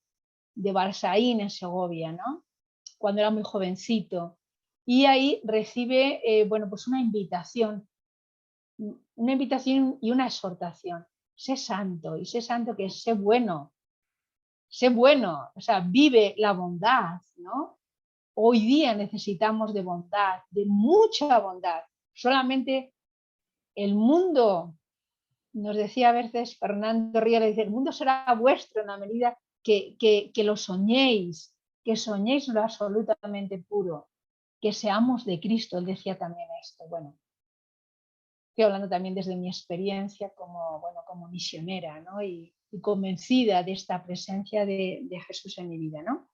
Balsaín, en Segovia, ¿no? Cuando era muy jovencito. Y ahí recibe, bueno, pues una invitación y una exhortación. Sé santo que es, sé bueno, o sea, vive la bondad, ¿no? Hoy día necesitamos de bondad, de mucha bondad. Solamente el mundo, nos decía a veces Fernando Riera, dice, el mundo será vuestro en la medida que lo soñéis, que soñéis lo absolutamente puro, que seamos de Cristo. Él decía también esto. Bueno, estoy hablando también desde mi experiencia como, bueno, como misionera, ¿no? Y convencida de esta presencia de Jesús en mi vida, ¿no?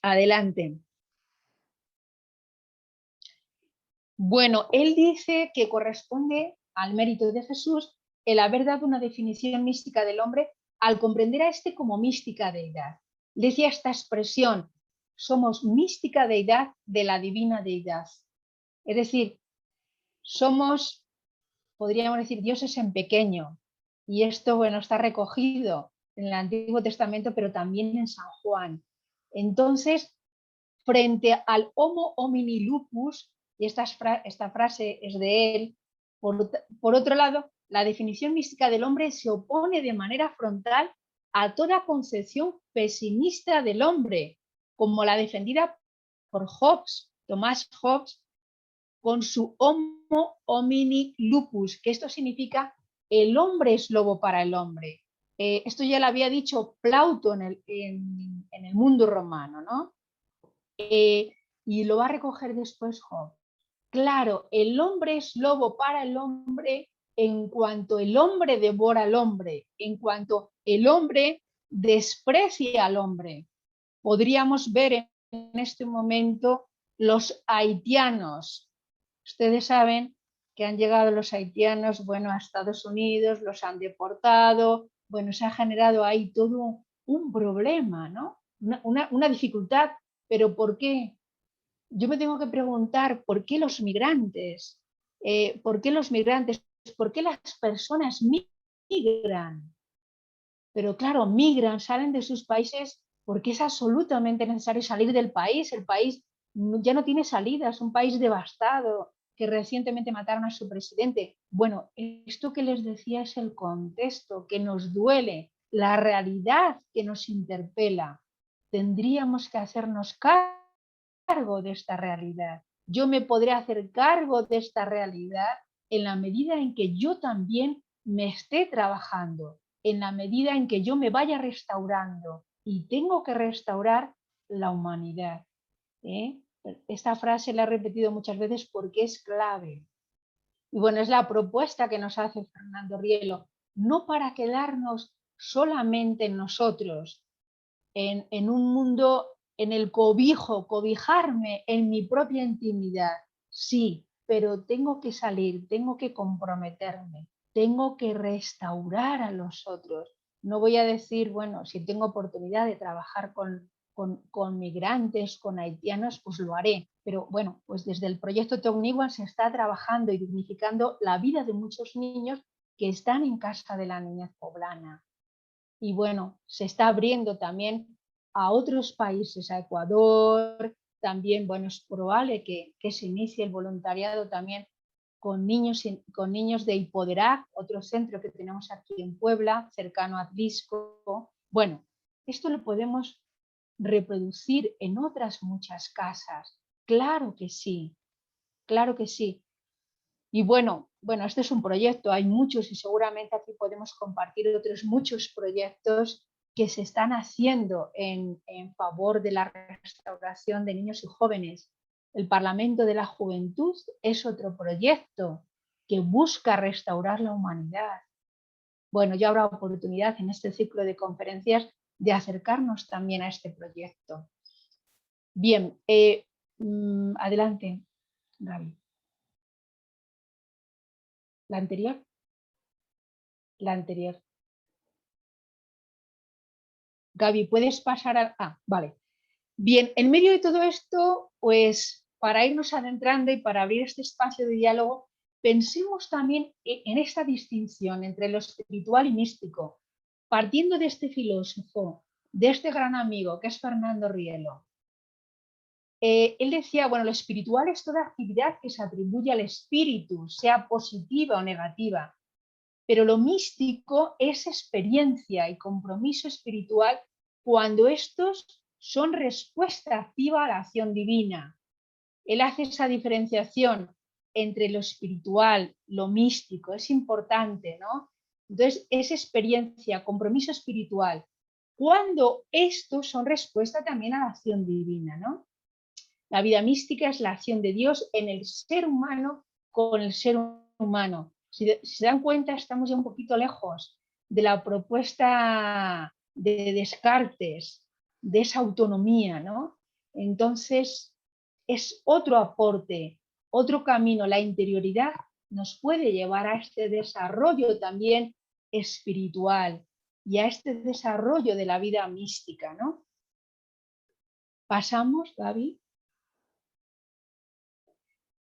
Adelante. Bueno, él dice que corresponde al mérito de Jesús el haber dado una definición mística del hombre al comprender a este como mística deidad. Decía esta expresión, somos mística deidad de la divina deidad. Es decir, somos, podríamos decir, dioses en pequeño. Y esto, bueno, está recogido en el Antiguo Testamento, pero también en San Juan. Entonces, frente al Homo homini lupus, y esta frase es de él, por otro lado, la definición mística del hombre se opone de manera frontal a toda concepción pesimista del hombre, como la defendida por Hobbes, Tomás Hobbes, con su Homo homini lupus, que esto significa el hombre es lobo para el hombre. Esto ya lo había dicho Plauto en el mundo romano, ¿no? Y lo va a recoger después Job. Claro, el hombre es lobo para el hombre en cuanto el hombre devora al hombre, en cuanto el hombre desprecia al hombre. Podríamos ver en este momento los haitianos. Ustedes saben que han llegado los haitianos, bueno, a Estados Unidos, los han deportado, bueno, se ha generado ahí todo un problema, ¿no? Una dificultad, pero ¿por qué? Yo me tengo que preguntar por qué los migrantes, por qué los migrantes, por qué las personas migran. Pero claro, migran, salen de sus países porque es absolutamente necesario salir del país. El país ya no tiene salida, es un país devastado, que recientemente mataron a su presidente. Bueno, esto que les decía es el contexto que nos duele, la realidad que nos interpela. Tendríamos que hacernos cargo de esta realidad. Yo me podré hacer cargo de esta realidad en la medida en que yo también me esté trabajando, en la medida en que yo me vaya restaurando y tengo que restaurar la humanidad. ¿eh? Esta frase la he repetido muchas veces porque es clave. Y bueno, es la propuesta que nos hace Fernando Rielo, no para quedarnos solamente en nosotros, en un mundo, en el cobijarme en mi propia intimidad, sí, pero tengo que salir, tengo que comprometerme, tengo que restaurar a los otros. No voy a decir, bueno, si tengo oportunidad de trabajar con migrantes, con haitianos, pues lo haré. Pero bueno, pues desde el proyecto Tecniguan se está trabajando y dignificando la vida de muchos niños que están en casa de la niñez poblana. Y bueno, se está abriendo también a otros países, a Ecuador, También, bueno, es probable que se inicie el voluntariado también con niños de Hipoderac, otro centro que tenemos aquí en Puebla, cercano a Atlisco. Bueno, esto lo podemos reproducir en otras muchas casas. Claro que sí, claro que sí. Y bueno, este es un proyecto, hay muchos y seguramente aquí podemos compartir otros muchos proyectos que se están haciendo en favor de la restauración de niños y jóvenes. El Parlamento de la Juventud es otro proyecto que busca restaurar la humanidad. Bueno, ya habrá oportunidad en este ciclo de conferencias de acercarnos también a este proyecto. Bien, adelante, Gaby. ¿La anterior? La anterior. Gaby, ¿puedes pasar a...? Ah, vale. Bien, en medio de todo esto, pues para irnos adentrando y para abrir este espacio de diálogo, pensemos también en esta distinción entre lo espiritual y místico, partiendo de este filósofo, de este gran amigo que es Fernando Rielo. Él decía, bueno, lo espiritual es toda actividad que se atribuye al espíritu, sea positiva o negativa, pero lo místico es experiencia y compromiso espiritual cuando estos son respuesta activa a la acción divina. Él hace esa diferenciación entre lo espiritual, lo místico, es importante, ¿no? Entonces, es experiencia, compromiso espiritual, cuando estos son respuesta también a la acción divina, ¿no? La vida mística es la acción de Dios en el ser humano con el ser humano. Si se dan cuenta, estamos ya un poquito lejos de la propuesta de Descartes, de esa autonomía, ¿no? Entonces, es otro aporte, otro camino. La interioridad nos puede llevar a este desarrollo también espiritual y a este desarrollo de la vida mística, ¿no? Pasamos, Gaby.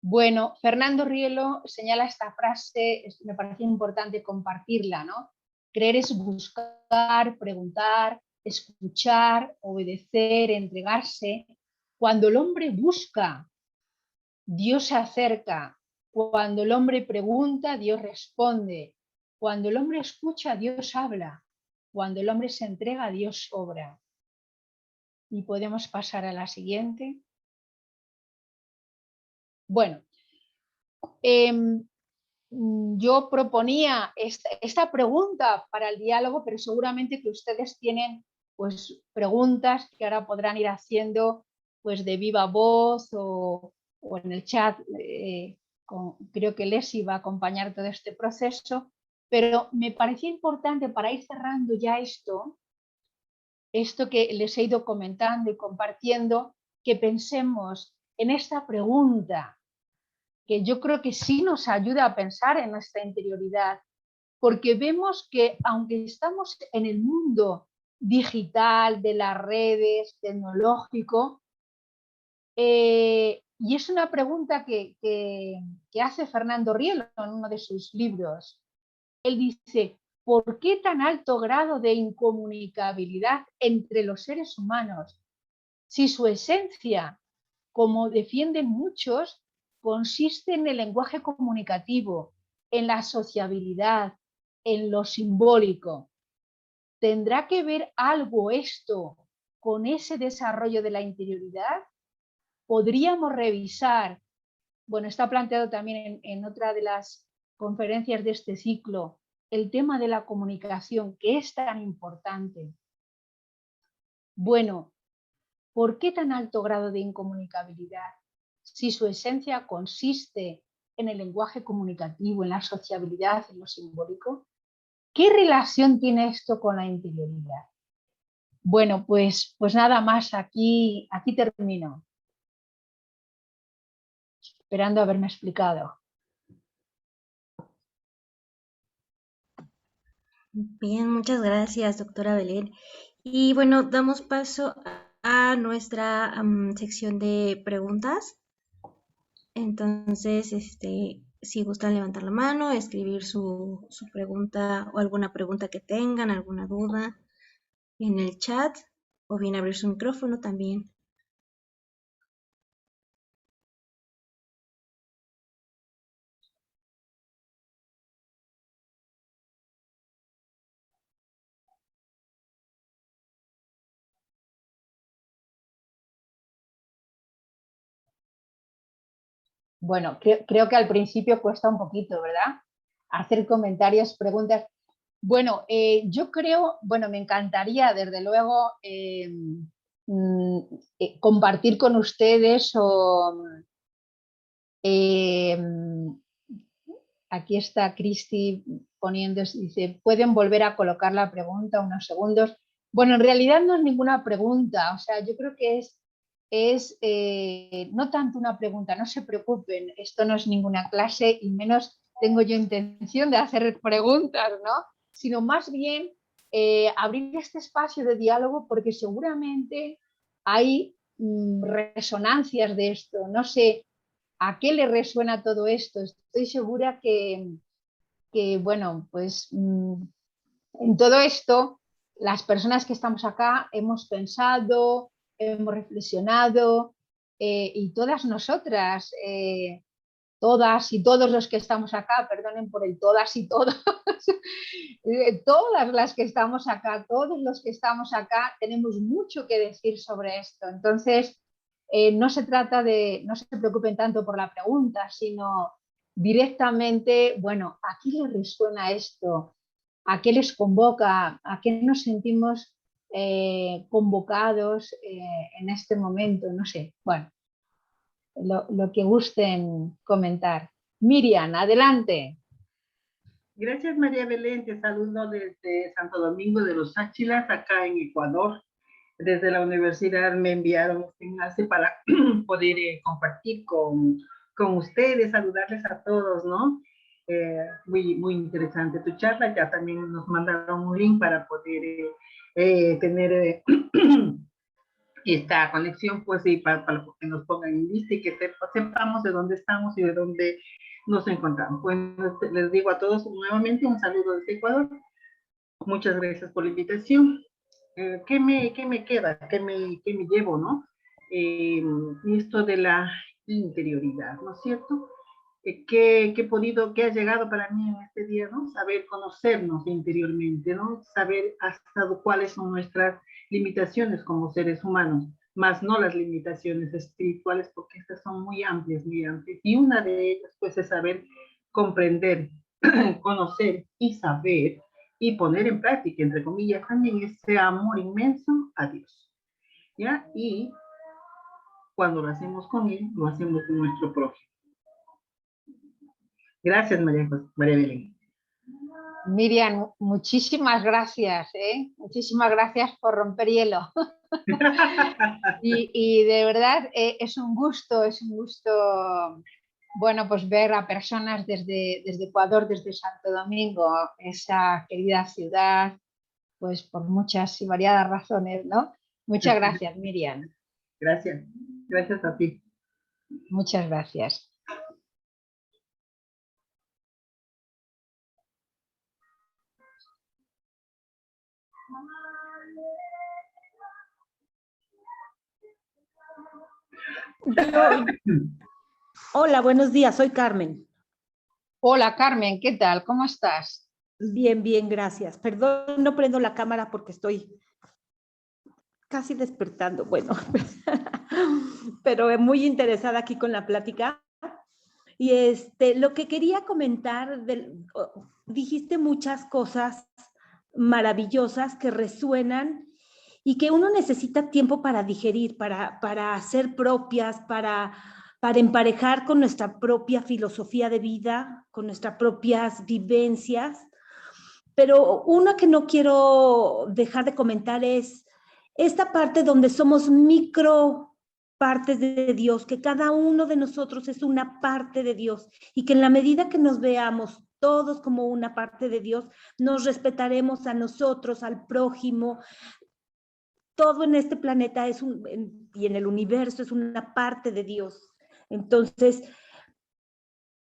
Bueno, Fernando Rielo señala esta frase, me parece importante compartirla, ¿no? Creer es buscar, preguntar, escuchar, obedecer, entregarse. Cuando el hombre busca, Dios se acerca. Cuando el hombre pregunta, Dios responde. Cuando el hombre escucha, Dios habla. Cuando el hombre se entrega, Dios obra. Y podemos pasar a la siguiente. Bueno, yo proponía esta pregunta para el diálogo, pero seguramente que ustedes tienen pues preguntas que ahora podrán ir haciendo pues de viva voz o en el chat. Creo que Leslie va a acompañar todo este proceso, pero me parecía importante para ir cerrando ya esto que les he ido comentando y compartiendo, que pensemos en esta pregunta que yo creo que sí nos ayuda a pensar en nuestra interioridad, porque vemos que aunque estamos en el mundo digital, de las redes, tecnológico, y es una pregunta que hace Fernando Rielo en uno de sus libros. Él dice, ¿por qué tan alto grado de incomunicabilidad entre los seres humanos si su esencia, como defienden muchos, consiste en el lenguaje comunicativo, en la sociabilidad, en lo simbólico? ¿Tendrá que ver algo esto con ese desarrollo de la interioridad? Podríamos revisar, bueno, está planteado también en otra de las conferencias de este ciclo, el tema de la comunicación, que es tan importante. Bueno, ¿por qué tan alto grado de incomunicabilidad? Si su esencia consiste en el lenguaje comunicativo, en la sociabilidad, en lo simbólico, ¿qué relación tiene esto con la interioridad? Bueno, pues nada más, aquí termino, esperando haberme explicado. Bien, muchas gracias, doctora Belén. Y bueno, damos paso a nuestra sección de preguntas. Entonces, si gustan levantar la mano, escribir su pregunta o alguna pregunta que tengan, alguna duda en el chat, o bien abrir su micrófono también. Bueno, creo que al principio cuesta un poquito, ¿verdad? Hacer comentarios, preguntas. Bueno, yo creo, bueno, me encantaría desde luego mm, compartir con ustedes o eh, aquí está Cristi poniendo, dice, ¿pueden volver a colocar la pregunta unos segundos? Bueno, en realidad no es ninguna pregunta, o sea, yo creo que es no tanto una pregunta, no se preocupen, esto no es ninguna clase y menos tengo yo intención de hacer preguntas, ¿no? Sino más bien abrir este espacio de diálogo porque seguramente hay resonancias de esto, no sé. ¿A qué le resuena todo esto? Estoy segura que bueno, pues en todo esto, las personas que estamos acá hemos pensado, hemos reflexionado y todas nosotras, todas y todos los que estamos acá, perdonen por el todas y todos, todas las que estamos acá, todos los que estamos acá, tenemos mucho que decir sobre esto. Entonces, no se trata de, no se preocupen tanto por la pregunta, sino directamente, bueno, ¿a qué les resuena esto? ¿A qué les convoca? ¿A qué nos sentimos convocados en este momento? No sé, bueno, lo que gusten comentar. Miriam, adelante. Gracias, María Belén. Te saludo desde Santo Domingo de los Áchilas, acá en Ecuador. Desde la universidad me enviaron este enlace para poder compartir con ustedes, saludarles a todos, ¿no? Muy interesante tu charla. Ya también nos mandaron un link para poder tener esta conexión, pues, y para que nos pongan en lista y que sepamos de dónde estamos y de dónde nos encontramos. Bueno, les digo a todos nuevamente un saludo desde Ecuador. Muchas gracias por la invitación. ¿Qué me queda? ¿Qué me llevo, no? Esto de la interioridad, ¿no es cierto? ¿Qué ha llegado para mí en este día, ¿no? Saber conocernos interiormente, ¿no? Saber hasta cuáles son nuestras limitaciones como seres humanos, más no las limitaciones espirituales, porque estas son muy amplias, muy amplias. Y una de ellas, pues, es saber comprender, conocer y saber y poner en práctica, entre comillas, también ese amor inmenso a Dios, ¿ya? Y cuando lo hacemos con Él, lo hacemos con nuestro prójimo. Gracias, María Belén. Miriam, muchísimas gracias, ¿eh? Muchísimas gracias por romper hielo. y de verdad es un gusto, bueno, pues ver a personas desde Ecuador, desde Santo Domingo, esa querida ciudad, pues por muchas y variadas razones, ¿no? Muchas gracias, Miriam. Gracias. Gracias a ti. Muchas gracias. Hola, buenos días, soy Carmen. Hola, Carmen, ¿qué tal? ¿Cómo estás? Bien, bien, gracias. Perdón, no prendo la cámara porque estoy casi despertando. Bueno, pero muy interesada aquí con la plática. Y lo que quería comentar, dijiste muchas cosas maravillosas que resuenan y que uno necesita tiempo para digerir, para hacer propias, para emparejar con nuestra propia filosofía de vida, con nuestras propias vivencias. Pero una que no quiero dejar de comentar es esta parte donde somos micro partes de Dios, que cada uno de nosotros es una parte de Dios y que en la medida que nos veamos todos como una parte de Dios, nos respetaremos a nosotros, al prójimo. Todo en este planeta y en el universo es una parte de Dios. Entonces,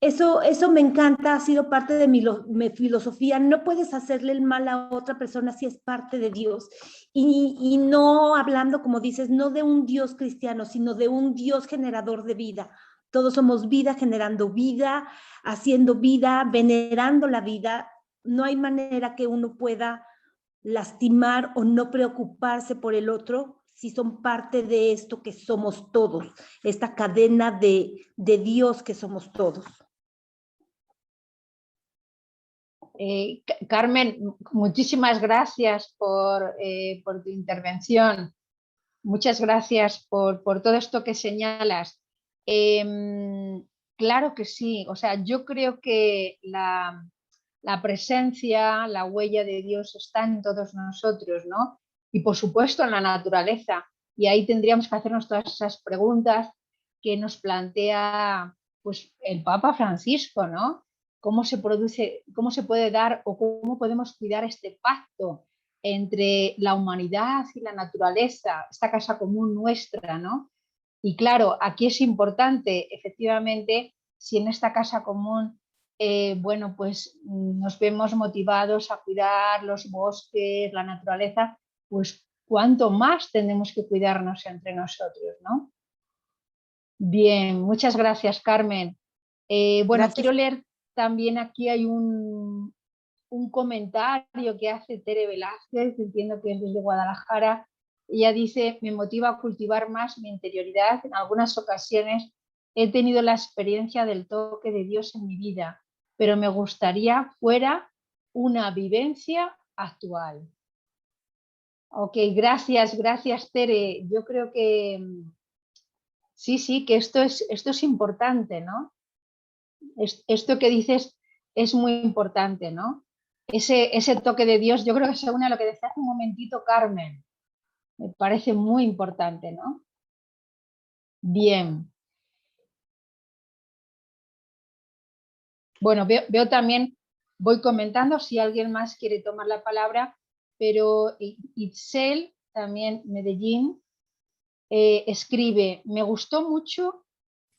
eso me encanta, ha sido parte de mi filosofía. No puedes hacerle el mal a otra persona si es parte de Dios. Y no hablando, como dices, no de un Dios cristiano, sino de un Dios generador de vida. Todos somos vida, generando vida, haciendo vida, venerando la vida. No hay manera que uno pueda lastimar o no preocuparse por el otro si son parte de esto que somos todos, esta cadena de Dios que somos todos. Carmen, muchísimas gracias por tu intervención. Muchas gracias por todo esto que señalas. Claro que sí, o sea, yo creo que la presencia, la huella de Dios está en todos nosotros, ¿no? Y por supuesto en la naturaleza. Y ahí tendríamos que hacernos todas esas preguntas que nos plantea pues, el Papa Francisco, ¿no? ¿Cómo se produce, cómo se puede dar o cómo podemos cuidar este pacto entre la humanidad y la naturaleza, esta casa común nuestra, ¿no? Y claro, aquí es importante, efectivamente, si en esta casa común, bueno, pues nos vemos motivados a cuidar los bosques, la naturaleza, pues cuánto más tenemos que cuidarnos entre nosotros, ¿no? Bien, muchas gracias, Carmen. Bueno, Gracias. quiero leer también aquí hay un comentario que hace Tere Velázquez, entiendo que es desde Guadalajara. Ella dice, me motiva a cultivar más mi interioridad. En algunas ocasiones he tenido la experiencia del toque de Dios en mi vida, pero me gustaría fuera una vivencia actual. Ok, gracias Tere. Yo creo que sí, que esto es importante, ¿no? Esto que dices es muy importante, ¿no? Ese toque de Dios, yo creo que se une a lo que decía hace un momentito Carmen. Me parece muy importante, ¿no? Bien. Bueno, veo también, voy comentando si alguien más quiere tomar la palabra, pero Itzel, también Medellín, escribe, me gustó mucho,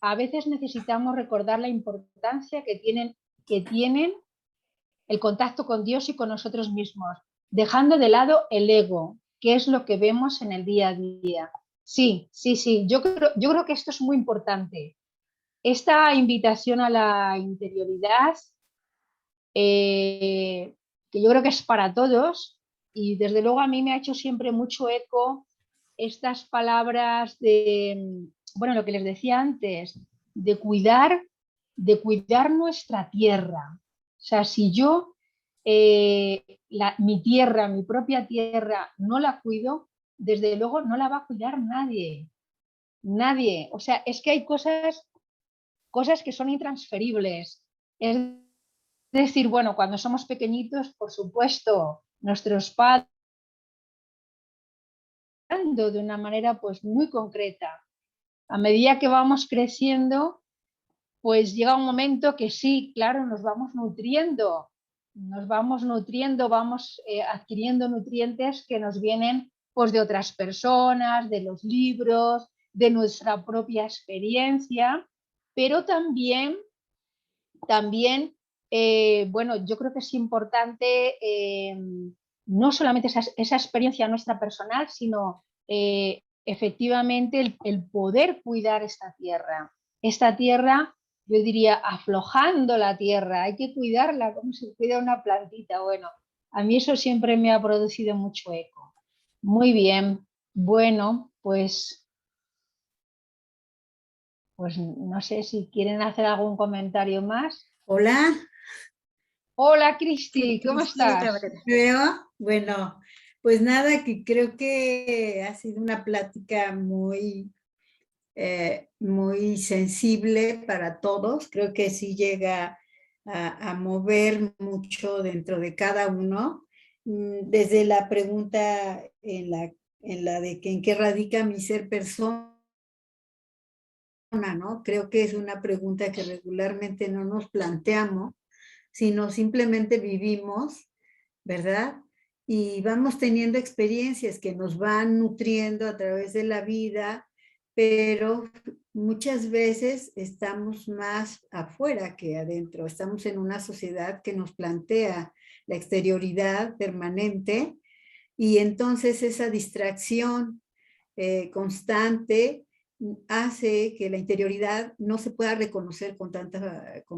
a veces necesitamos recordar la importancia que tienen el contacto con Dios y con nosotros mismos, dejando de lado el ego, que es lo que vemos en el día a día. Sí, yo creo que esto es muy importante. Esta invitación a la interioridad, que yo creo que es para todos, y desde luego a mí me ha hecho siempre mucho eco estas palabras de, bueno, lo que les decía antes, de cuidar nuestra tierra. O sea, si yo mi tierra, mi propia tierra, no la cuido, desde luego no la va a cuidar nadie. Nadie. O sea, es que hay cosas que son intransferibles. Es decir, bueno, cuando somos pequeñitos, por supuesto, nuestros padres de una manera pues muy concreta. A medida que vamos creciendo, pues llega un momento que sí, claro, nos vamos nutriendo, vamos adquiriendo nutrientes que nos vienen pues de otras personas, de los libros, de nuestra propia experiencia, pero también bueno, yo creo que es importante no solamente esa experiencia nuestra personal, sino efectivamente el poder cuidar esta tierra. Esta tierra, yo diría, aflojando la tierra, hay que cuidarla como se cuida una plantita. Bueno, a mí eso siempre me ha producido mucho eco. Muy bien, bueno, pues no sé si quieren hacer algún comentario más. Hola. Hola Cristi, ¿cómo Sí, otra estás? vez. Veo. Bueno, pues nada, que creo que ha sido una plática muy, muy sensible para todos. Creo que sí llega a mover mucho dentro de cada uno. Desde la pregunta en la de que en qué radica mi ser persona, ¿no? Creo que es una pregunta que regularmente no nos planteamos, sino simplemente vivimos, ¿verdad? Y vamos teniendo experiencias que nos van nutriendo a través de la vida, pero muchas veces estamos más afuera que adentro. Estamos en una sociedad que nos plantea la exterioridad permanente y entonces esa distracción constante hace que la interioridad no se pueda reconocer con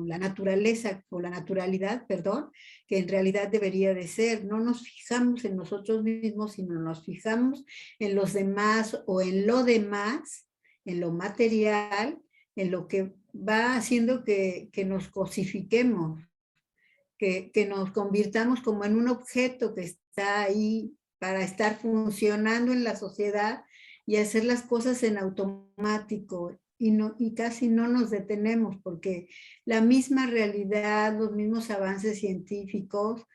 la naturaleza, con la naturalidad, perdón, que en realidad debería de ser. No nos fijamos en nosotros mismos, sino nos fijamos en los demás o en lo demás, en lo material, en lo que va haciendo que nos cosifiquemos, que nos convirtamos como en un objeto que está ahí para estar funcionando en la sociedad y hacer las cosas en automático y casi no nos detenemos porque la misma realidad, los mismos avances científicos,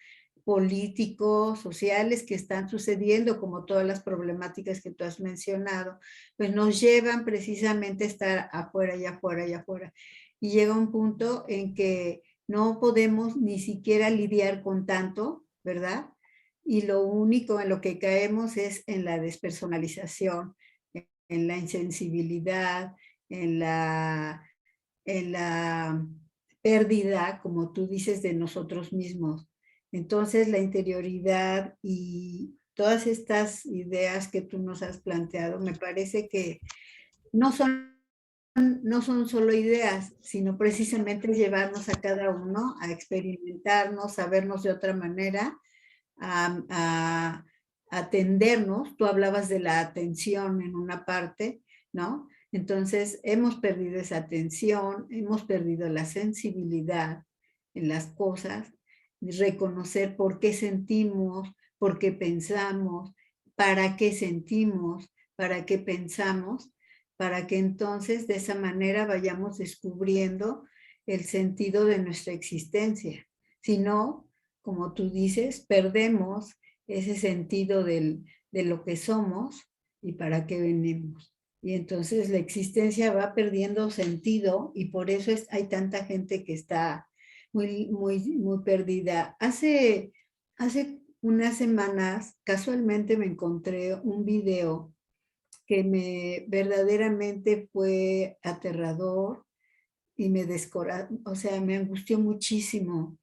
políticos, sociales que están sucediendo, como todas las problemáticas que tú has mencionado, pues nos llevan precisamente a estar afuera y afuera y afuera. Y llega un punto en que no podemos ni siquiera lidiar con tanto, ¿verdad? Y lo único en lo que caemos es en la despersonalización, en la insensibilidad, en la pérdida, como tú dices, de nosotros mismos. Entonces, la interioridad y todas estas ideas que tú nos has planteado, me parece que no son solo ideas, sino precisamente llevarnos a cada uno a experimentarnos, a vernos de otra manera, a atendernos. Tú hablabas de la atención en una parte, ¿no? Entonces, hemos perdido esa atención, hemos perdido la sensibilidad en las cosas, reconocer por qué sentimos, por qué pensamos, para qué sentimos, para qué pensamos, para que entonces de esa manera vayamos descubriendo el sentido de nuestra existencia. Si no, como tú dices, perdemos ese sentido de lo que somos y para qué venimos. Y entonces la existencia va perdiendo sentido y por eso hay tanta gente que está muy, muy, muy perdida. Hace unas semanas casualmente me encontré un video que verdaderamente fue aterrador y o sea, me angustió muchísimo.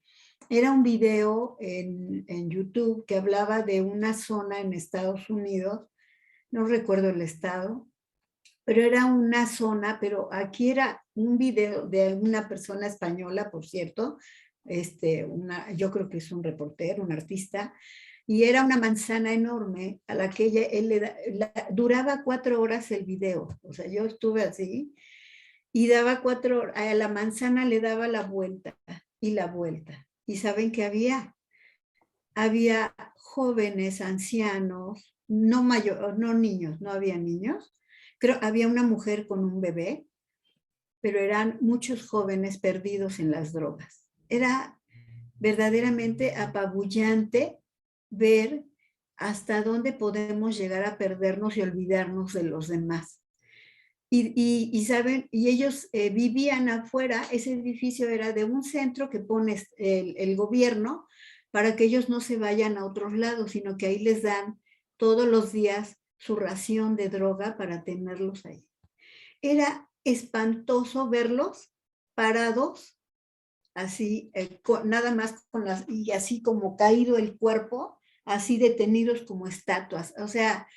Era un video en YouTube que hablaba de una zona en Estados Unidos, no recuerdo el estado, pero era una zona, pero aquí era un video de una persona española, por cierto, yo creo que es un reportero, un artista, y era una manzana enorme a la que duraba 4 horas el video. O sea, yo estuve así y daba 4 horas, a la manzana le daba la vuelta y la vuelta. ¿Y saben qué había? Había jóvenes, ancianos, no niños, no había niños. Creo había una mujer con un bebé, pero eran muchos jóvenes perdidos en las drogas. Era verdaderamente apabullante ver hasta dónde podemos llegar a perdernos y olvidarnos de los demás. Y saben, y ellos vivían afuera. Ese edificio era de un centro que pone el gobierno para que ellos no se vayan a otros lados, sino que ahí les dan todos los días su ración de droga para tenerlos ahí. Era espantoso verlos parados, así, nada más y así como caído el cuerpo, así detenidos como estatuas. O sea,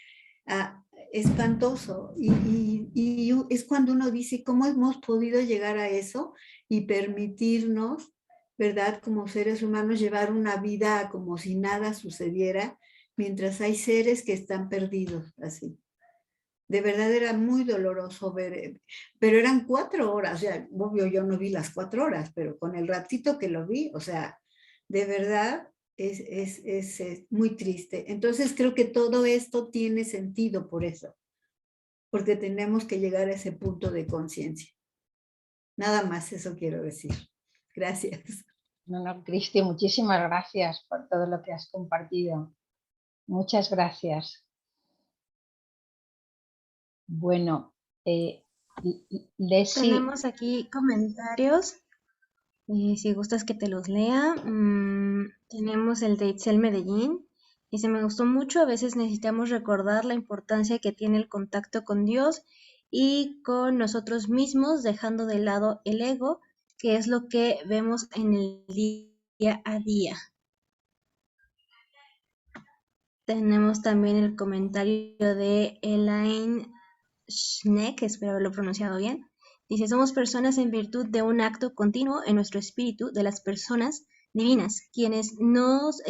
espantoso. Y es cuando uno dice, ¿cómo hemos podido llegar a eso y permitirnos, verdad, como seres humanos, llevar una vida como si nada sucediera, mientras hay seres que están perdidos así? De verdad era muy doloroso ver, pero eran 4 horas, o sea, obvio yo no vi las 4 horas, pero con el ratito que lo vi, o sea, de verdad es muy triste. Entonces creo que todo esto tiene sentido por eso, porque tenemos que llegar a ese punto de conciencia. Nada más eso quiero decir. Gracias. No, Cristi, muchísimas gracias por todo lo que has compartido. Muchas gracias. Bueno, Leslie. Tenemos aquí comentarios. Si gustas que te los lea. Tenemos el de Itzel Medellín. Dice, me gustó mucho, a veces necesitamos recordar la importancia que tiene el contacto con Dios y con nosotros mismos, dejando de lado el ego, que es lo que vemos en el día a día. Tenemos también el comentario de Elaine Schneck, espero haberlo pronunciado bien. Dice, somos personas en virtud de un acto continuo en nuestro espíritu de las personas divinas, quienes nos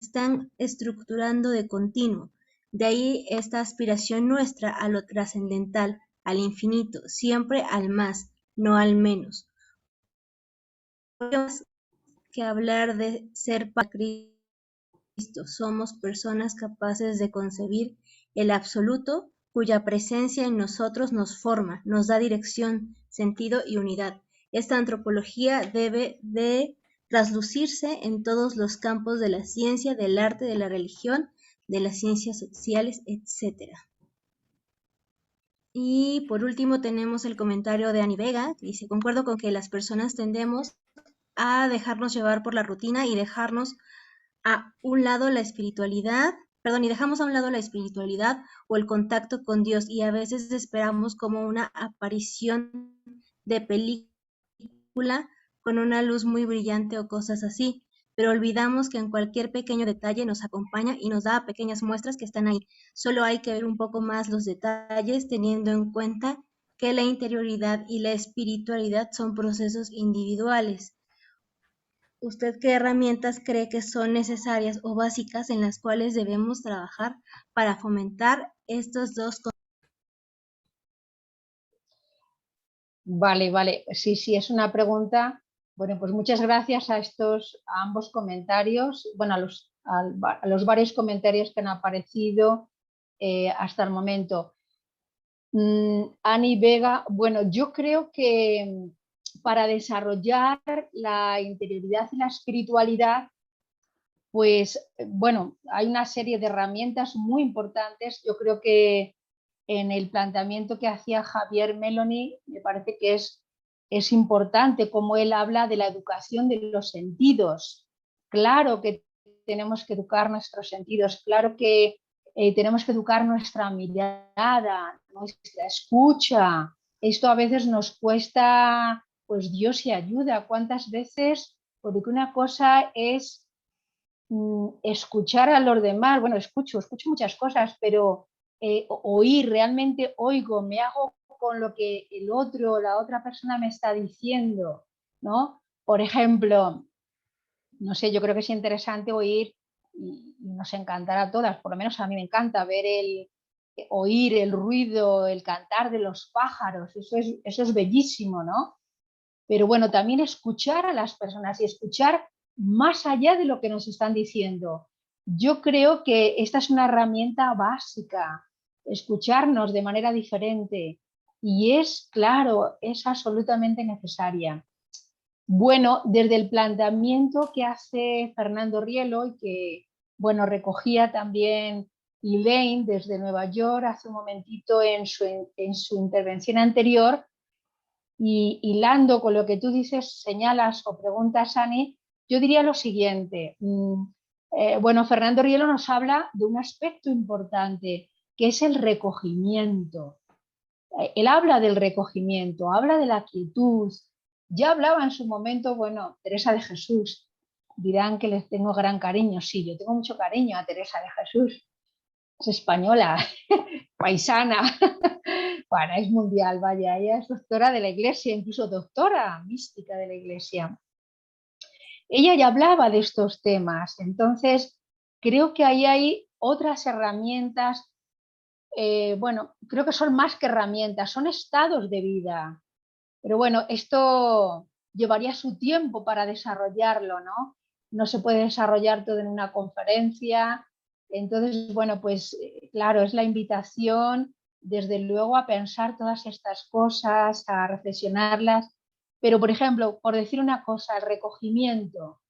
están estructurando de continuo. De ahí esta aspiración nuestra a lo trascendental, al infinito, siempre al más, no al menos. Más que hablar de ser para Cristo, somos personas capaces de concebir el absoluto, cuya presencia en nosotros nos forma, nos da dirección, sentido y unidad. Esta antropología debe de traslucirse en todos los campos de la ciencia, del arte, de la religión, de las ciencias sociales, etc. Y por último tenemos el comentario de Ani Vega, que dice, concuerdo con que las personas tendemos a dejarnos llevar por la rutina y dejarnos a un lado la espiritualidad, y dejamos a un lado la espiritualidad o el contacto con Dios y a veces esperamos como una aparición de película con una luz muy brillante o cosas así, pero olvidamos que en cualquier pequeño detalle nos acompaña y nos da pequeñas muestras que están ahí. Solo hay que ver un poco más los detalles teniendo en cuenta que la interioridad y la espiritualidad son procesos individuales. ¿Usted qué herramientas cree que son necesarias o básicas en las cuales debemos trabajar para fomentar estos dos conceptos? Vale, sí, es una pregunta. Bueno, pues muchas gracias a ambos comentarios, bueno, a los varios comentarios que han aparecido hasta el momento. Ani Vega, bueno, yo creo que para desarrollar la interioridad y la espiritualidad, pues bueno, hay una serie de herramientas muy importantes. Yo creo que en el planteamiento que hacía Javier Meloni, me parece que es importante cómo él habla de la educación de los sentidos. Claro que tenemos que educar nuestros sentidos, claro que tenemos que educar nuestra mirada, nuestra escucha. Esto a veces nos cuesta, pues Dios y ayuda. ¿Cuántas veces? Porque una cosa es escuchar a los demás, bueno, escucho muchas cosas, pero oír, realmente oigo, me hago con lo que el otro, la otra persona me está diciendo, ¿no? Por ejemplo, no sé, yo creo que es interesante oír y nos encantará a todas, por lo menos a mí me encanta oír el ruido, el cantar de los pájaros, eso es bellísimo, ¿no? Pero bueno, también escuchar a las personas y escuchar más allá de lo que nos están diciendo. Yo creo que esta es una herramienta básica, escucharnos de manera diferente y es, claro, es absolutamente necesaria. Bueno, desde el planteamiento que hace Fernando Rielo y que, bueno, recogía también Elaine desde Nueva York hace un momentito en su intervención anterior, y hilando con lo que tú dices, señalas o preguntas, Ani, yo diría lo siguiente. Bueno, Fernando Rielo nos habla de un aspecto importante, que es el recogimiento. Él habla del recogimiento, habla de la quietud. Ya hablaba en su momento, bueno, Teresa de Jesús. Dirán que les tengo gran cariño. Sí, yo tengo mucho cariño a Teresa de Jesús. Es española, paisana. Bueno, es mundial, vaya, ella es doctora de la Iglesia, incluso doctora mística de la Iglesia. Ella ya hablaba de estos temas, entonces creo que ahí hay otras herramientas, bueno, creo que son más que herramientas, son estados de vida. Pero bueno, esto llevaría su tiempo para desarrollarlo, ¿no? No se puede desarrollar todo en una conferencia. Entonces, bueno, pues claro, es la invitación, desde luego, a pensar todas estas cosas, a reflexionarlas. Pero, por ejemplo, por decir una cosa, el recogimiento.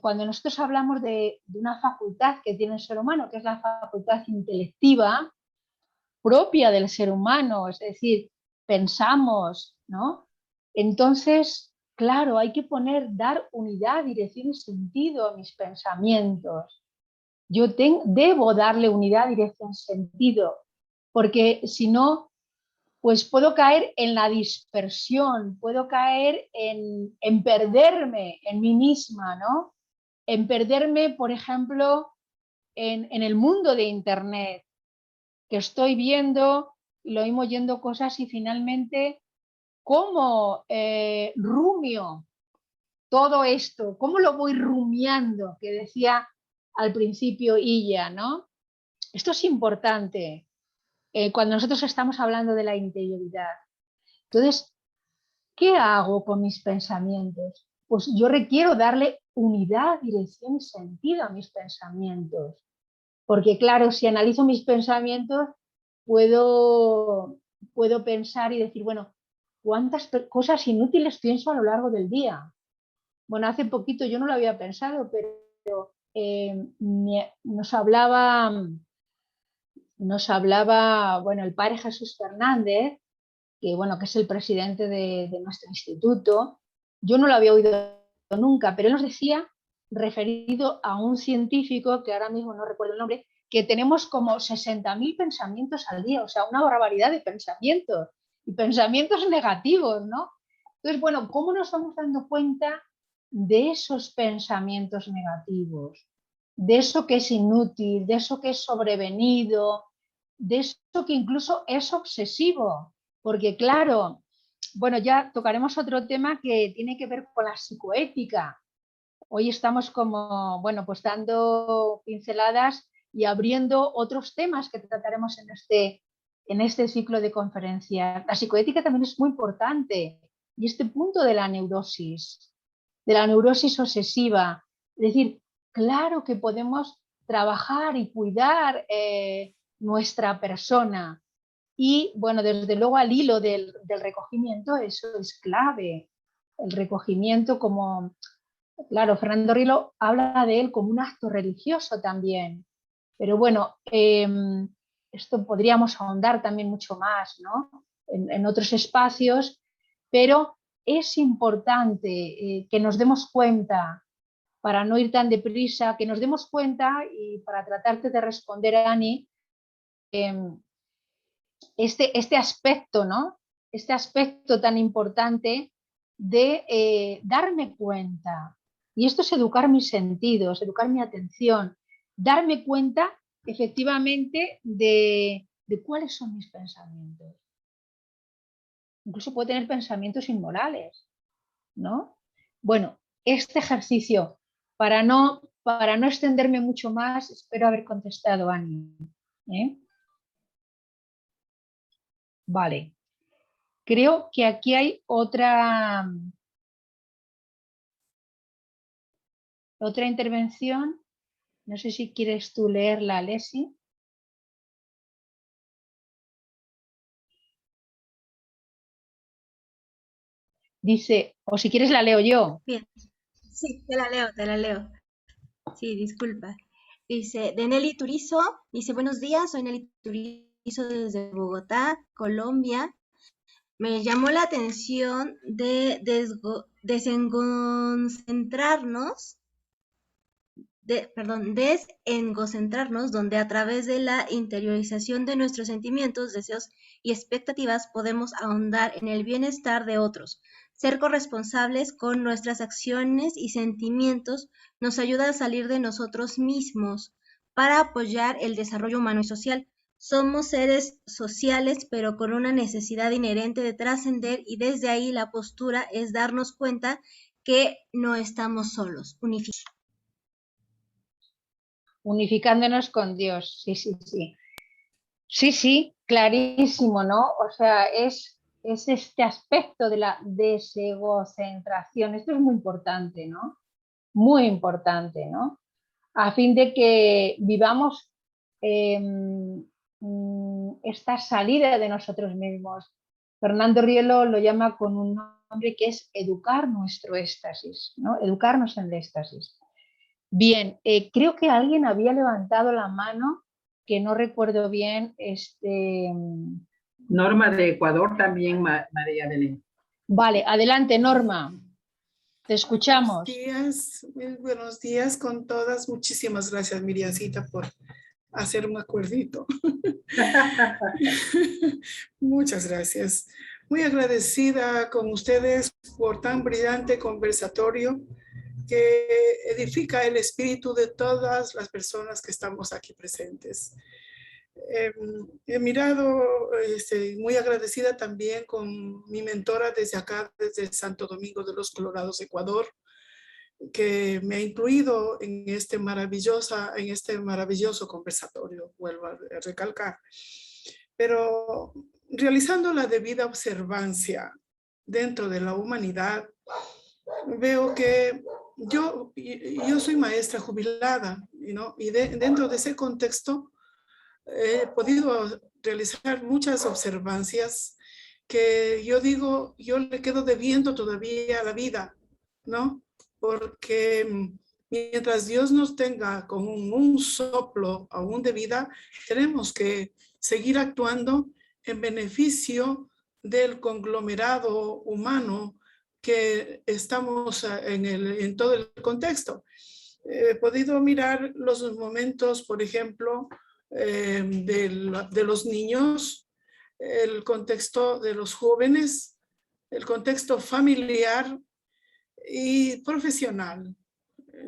Cuando nosotros hablamos de una facultad que tiene el ser humano, que es la facultad intelectiva propia del ser humano, es decir, pensamos, ¿no? Entonces, claro, hay que dar unidad, dirección y sentido a mis pensamientos. Yo debo darle unidad, dirección, sentido, porque si no, pues puedo caer en la dispersión, puedo caer en perderme en mí misma, ¿no? En perderme, por ejemplo, en el mundo de Internet. que estoy viendo, lo mismo oyendo cosas y finalmente, ¿cómo rumio todo esto? ¿Cómo lo voy rumiando? Que decía al principio Illa, ¿no? Esto es importante cuando nosotros estamos hablando de la interioridad. Entonces, ¿qué hago con mis pensamientos? Pues yo requiero darle unidad, dirección y sentido a mis pensamientos. Porque claro, si analizo mis pensamientos, puedo pensar y decir, bueno, ¿cuántas cosas inútiles pienso a lo largo del día? Bueno, hace poquito yo no lo había pensado, pero nos hablaba, bueno, el padre Jesús Fernández, que, bueno, que es el presidente de nuestro instituto. Yo no lo había oído nunca, pero él nos decía, referido a un científico, que ahora mismo no recuerdo el nombre, que tenemos como 60.000 pensamientos al día, o sea, una barbaridad de pensamientos, y pensamientos negativos, ¿no? Entonces, bueno, ¿cómo nos vamos dando cuenta de esos pensamientos negativos? De eso que es inútil, de eso que es sobrevenido, de eso que incluso es obsesivo. Porque claro, bueno, ya tocaremos otro tema que tiene que ver con la psicoética. Hoy estamos como, bueno, pues dando pinceladas y abriendo otros temas que trataremos en este ciclo de conferencias. La psicoética también es muy importante y este punto de la neurosis obsesiva. Es decir, claro que podemos trabajar y cuidar nuestra persona. Y bueno, desde luego al hilo del recogimiento, eso es clave. El recogimiento como, claro, Fernando Rielo habla de él como un acto religioso también. Pero bueno, esto podríamos ahondar también mucho más, ¿no? En otros espacios, pero es importante que nos demos cuenta, para no ir tan deprisa, que nos demos cuenta y para tratarte de responder, Ani, este aspecto, ¿no? Este aspecto tan importante de darme cuenta. Y esto es educar mis sentidos, educar mi atención, darme cuenta efectivamente de cuáles son mis pensamientos. Incluso puedo tener pensamientos inmorales, ¿no? Bueno, este ejercicio, para no extenderme mucho más, espero haber contestado, Ani. Vale. Creo que aquí hay otra intervención. No sé si quieres tú leerla, Leslie. Dice, o si quieres la leo yo. Bien, sí, te la leo. Sí, disculpa. Dice, de Nelly Turizo, dice, buenos días, soy Nelly Turizo desde Bogotá, Colombia. Me llamó la atención de desengocentrarnos, donde a través de la interiorización de nuestros sentimientos, deseos y expectativas podemos ahondar en el bienestar de otros. Ser corresponsables con nuestras acciones y sentimientos nos ayuda a salir de nosotros mismos para apoyar el desarrollo humano y social. Somos seres sociales, pero con una necesidad inherente de trascender, y desde ahí la postura es darnos cuenta que no estamos solos. Unificándonos con Dios. Sí, sí, sí. Sí, sí, clarísimo, ¿no? O sea, es este aspecto de la desegocentración. Esto es muy importante, ¿no? Muy importante, ¿no? A fin de que vivamos esta salida de nosotros mismos. Fernando Rielo lo llama con un nombre que es educar nuestro éxtasis, ¿no? Educarnos en el éxtasis. Bien, creo que alguien había levantado la mano, que no recuerdo bien. Norma de Ecuador también, María Belén. Vale, adelante, Norma. Te escuchamos. Buenos días con todas. Muchísimas gracias, Miriamcita, por hacer un acuerdito. Muchas gracias. Muy agradecida con ustedes por tan brillante conversatorio que edifica el espíritu de todas las personas que estamos aquí presentes. He mirado, muy agradecida también con mi mentora desde acá, desde Santo Domingo de los Colorados, Ecuador, que me ha incluido en este maravilloso conversatorio, vuelvo a recalcar. Pero realizando la debida observancia dentro de la humanidad, veo que yo soy maestra jubilada, ¿no? Y dentro de ese contexto he podido realizar muchas observancias que yo digo, yo le quedo debiendo todavía a la vida, ¿no? Porque mientras Dios nos tenga con un soplo aún de vida, tenemos que seguir actuando en beneficio del conglomerado humano que estamos en todo el contexto. He podido mirar los momentos, por ejemplo, de los niños, el contexto de los jóvenes, el contexto familiar y profesional,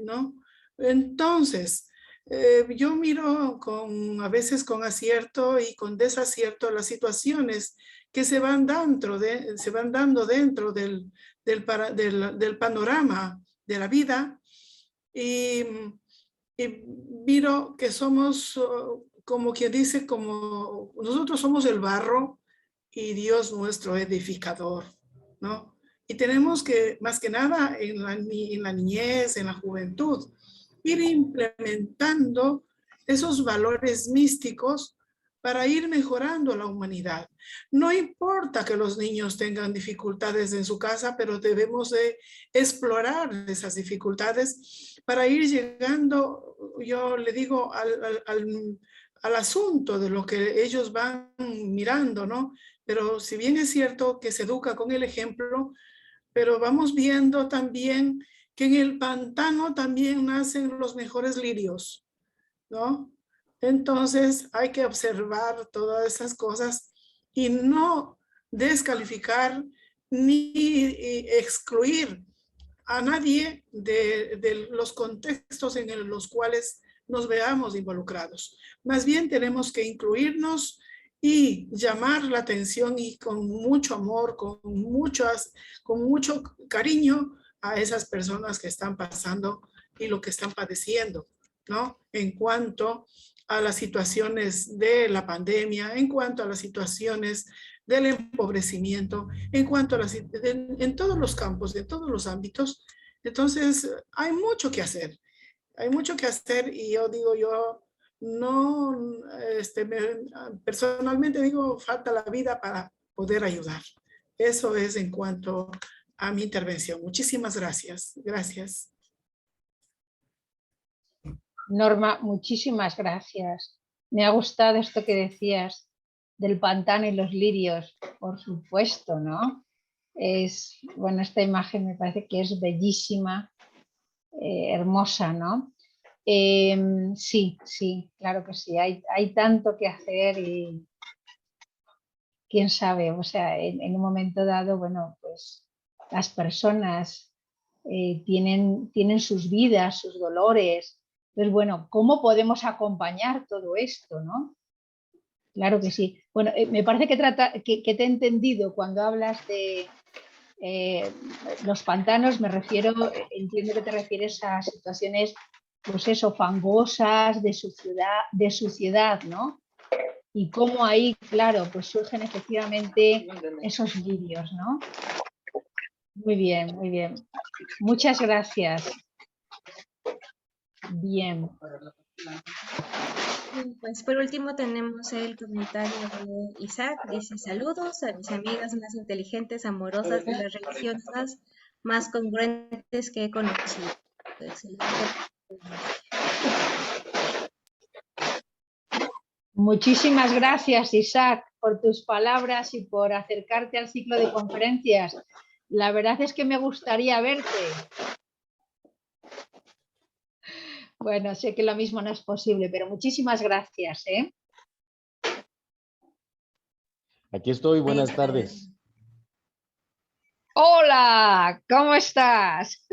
¿no? Entonces, yo miro a veces con acierto y con desacierto las situaciones que se van dando dentro del panorama de la vida y miro que somos, como quien dice, como nosotros somos el barro y Dios nuestro edificador, ¿no? Y tenemos que, más que nada, en la niñez, en la juventud, ir implementando esos valores místicos para ir mejorando la humanidad. No importa que los niños tengan dificultades en su casa, pero debemos de explorar esas dificultades para ir llegando, yo le digo, al asunto de lo que ellos van mirando, ¿no? Pero si bien es cierto que se educa con el ejemplo, pero vamos viendo también que en el pantano también nacen los mejores lirios, ¿no? Entonces hay que observar todas esas cosas y no descalificar ni excluir a nadie de los contextos en los cuales nos veamos involucrados. Más bien tenemos que incluirnos y llamar la atención y con mucho amor, con mucho cariño a esas personas que están pasando y lo que están padeciendo, ¿no? En cuanto a las situaciones de la pandemia, en cuanto a las situaciones del empobrecimiento, en cuanto a en todos los campos, de todos los ámbitos. Entonces, hay mucho que hacer. Hay mucho que hacer y yo digo, no, personalmente digo, falta la vida para poder ayudar. Eso es en cuanto a mi intervención. Muchísimas gracias. Gracias. Norma, muchísimas gracias. Me ha gustado esto que decías del pantano y los lirios, por supuesto, ¿no? Bueno, esta imagen me parece que es bellísima, hermosa, ¿no? Sí, claro que sí, hay tanto que hacer y quién sabe, o sea, en un momento dado, bueno, pues las personas tienen sus vidas, sus dolores. Entonces, bueno, ¿cómo podemos acompañar todo esto, no? Claro que sí. Bueno, me parece que te he entendido cuando hablas de los pantanos, entiendo que te refieres a situaciones, pues eso, fangosas, de suciedad, ¿no? Y cómo ahí, claro, pues surgen efectivamente esos lirios, ¿no? Muy bien, muy bien. Muchas gracias. Bien. Pues por último tenemos el comentario de Isaac. Dice: saludos a mis amigas más inteligentes, amorosas y las religiosas más congruentes que he conocido. Excelente. Muchísimas gracias, Isaac, por tus palabras y por acercarte al ciclo de conferencias. La verdad es que me gustaría verte. Bueno, sé que lo mismo no es posible, pero muchísimas gracias, ¿eh? Aquí estoy, buenas tardes. Hola, ¿cómo estás?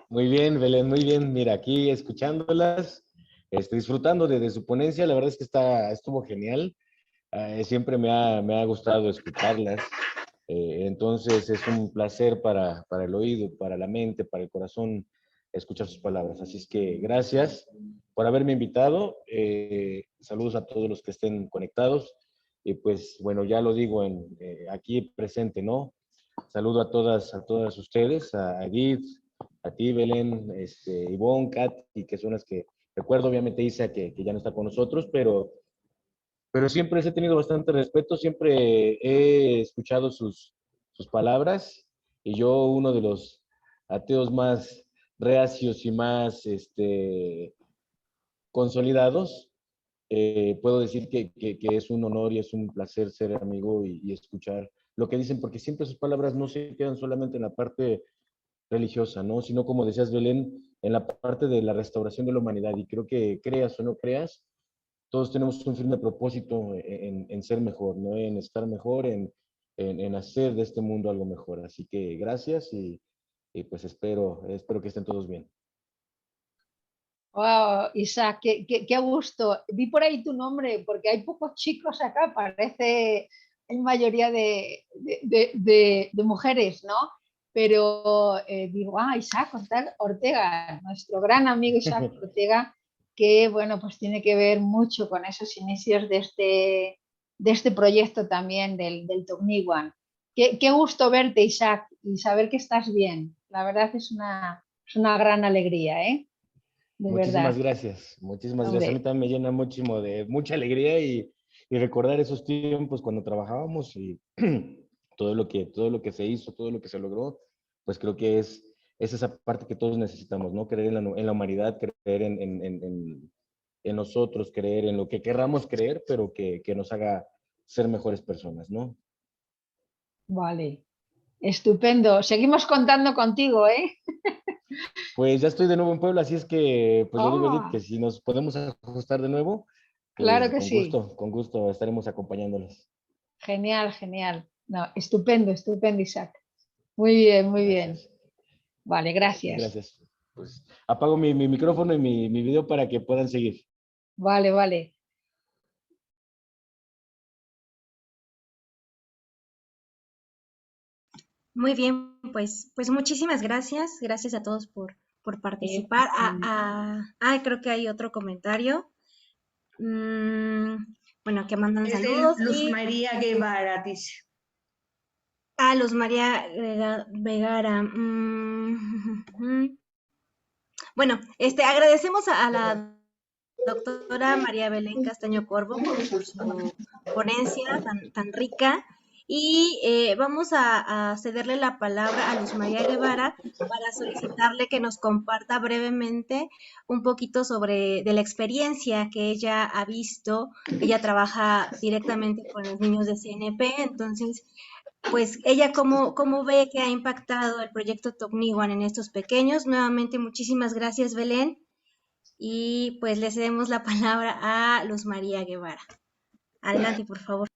Muy bien, Belén, muy bien. Mira, aquí escuchándolas disfrutando de su ponencia. La verdad es que estuvo genial. Siempre me ha gustado escucharlas. Entonces es un placer para el oído, para la mente, para el corazón, escuchar sus palabras. Así es que gracias por haberme invitado. Saludos a todos los que estén conectados. Y pues bueno, ya lo digo aquí presente, ¿no? Saludo a todas ustedes, a Edith, a ti, Belén, Ivonne, Katy, que son las que recuerdo, obviamente Isa, que ya no está con nosotros, pero siempre he tenido bastante respeto, siempre he escuchado sus palabras, y yo, uno de los ateos más reacios y más consolidados, puedo decir que es un honor y es un placer ser amigo y escuchar lo que dicen, porque siempre sus palabras no se quedan solamente en la parte religiosa, ¿no? Sino, como decías, Belén, en la parte de la restauración de la humanidad. Y creo que creas o no creas, todos tenemos un firme propósito en ser mejor, ¿no? En estar mejor, en hacer de este mundo algo mejor. Así que gracias y pues espero que estén todos bien. Wow, Isaac, qué gusto. Vi por ahí tu nombre, porque hay pocos chicos acá, parece hay mayoría de mujeres, ¿no? Pero digo, Isaac Ortega, nuestro gran amigo Isaac Ortega, que bueno, pues tiene que ver mucho con esos inicios de este proyecto también del Tocniwan. Qué gusto verte, Isaac, y saber que estás bien. La verdad es una gran alegría, ¿eh? De Muchísimas verdad, gracias, muchísimas gracias. A mí hombre. también me llena muchísimo de mucha alegría y recordar esos tiempos cuando trabajábamos y todo lo que se hizo, todo lo que se logró, pues creo que es esa parte que todos necesitamos, ¿no? Creer en la humanidad, creer en nosotros, creer en lo que querramos creer, pero que nos haga ser mejores personas, ¿no? Vale, estupendo. Seguimos contando contigo, ¿eh? Pues ya estoy de nuevo en Puebla, así es que, pues le digo, Edith, Oh, que si nos podemos ajustar de nuevo, claro pues que sí. con gusto estaremos acompañándoles. Genial, genial. No, estupendo, estupendo, Isaac. Muy bien, muy bien. Gracias, Vale, gracias. gracias. Pues apago mi micrófono y mi video para que puedan seguir. Vale, vale. Muy bien, pues muchísimas gracias. Gracias a todos por participar. Creo que hay otro comentario. Bueno, que mandan Es de saludos. Luz María Guevara, dice. Luz María Vegara. Bueno, agradecemos a la doctora María Belén Castaño Corvo por su ponencia tan rica. Y vamos a cederle la palabra a Luz María Guevara para solicitarle que nos comparta brevemente un poquito de la experiencia que ella ha visto. Ella trabaja directamente con los niños de CNP, entonces, pues ella cómo ve que ha impactado el proyecto Tocniwan en estos pequeños. Nuevamente, muchísimas gracias, Belén. Y pues le cedemos la palabra a Luz María Guevara. Adelante, por favor.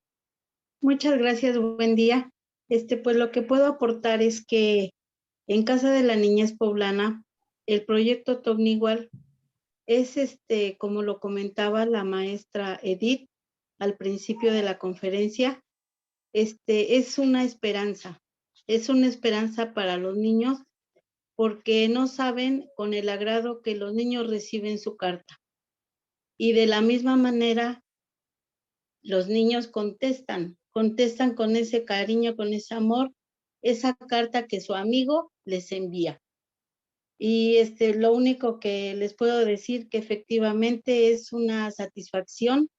Muchas gracias, buen día. Pues lo que puedo aportar es que en Casa de la Niñez Poblana, el proyecto Tocniwan es como lo comentaba la maestra Edith al principio de la conferencia, es una esperanza para los niños, porque no saben con el agrado que los niños reciben su carta. Y de la misma manera, los niños contestan con ese cariño, con ese amor, esa carta que su amigo les envía. Y lo único que les puedo decir que efectivamente es una satisfacción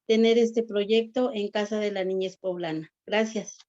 tener este proyecto en Casa de la Niñez Poblana. Gracias.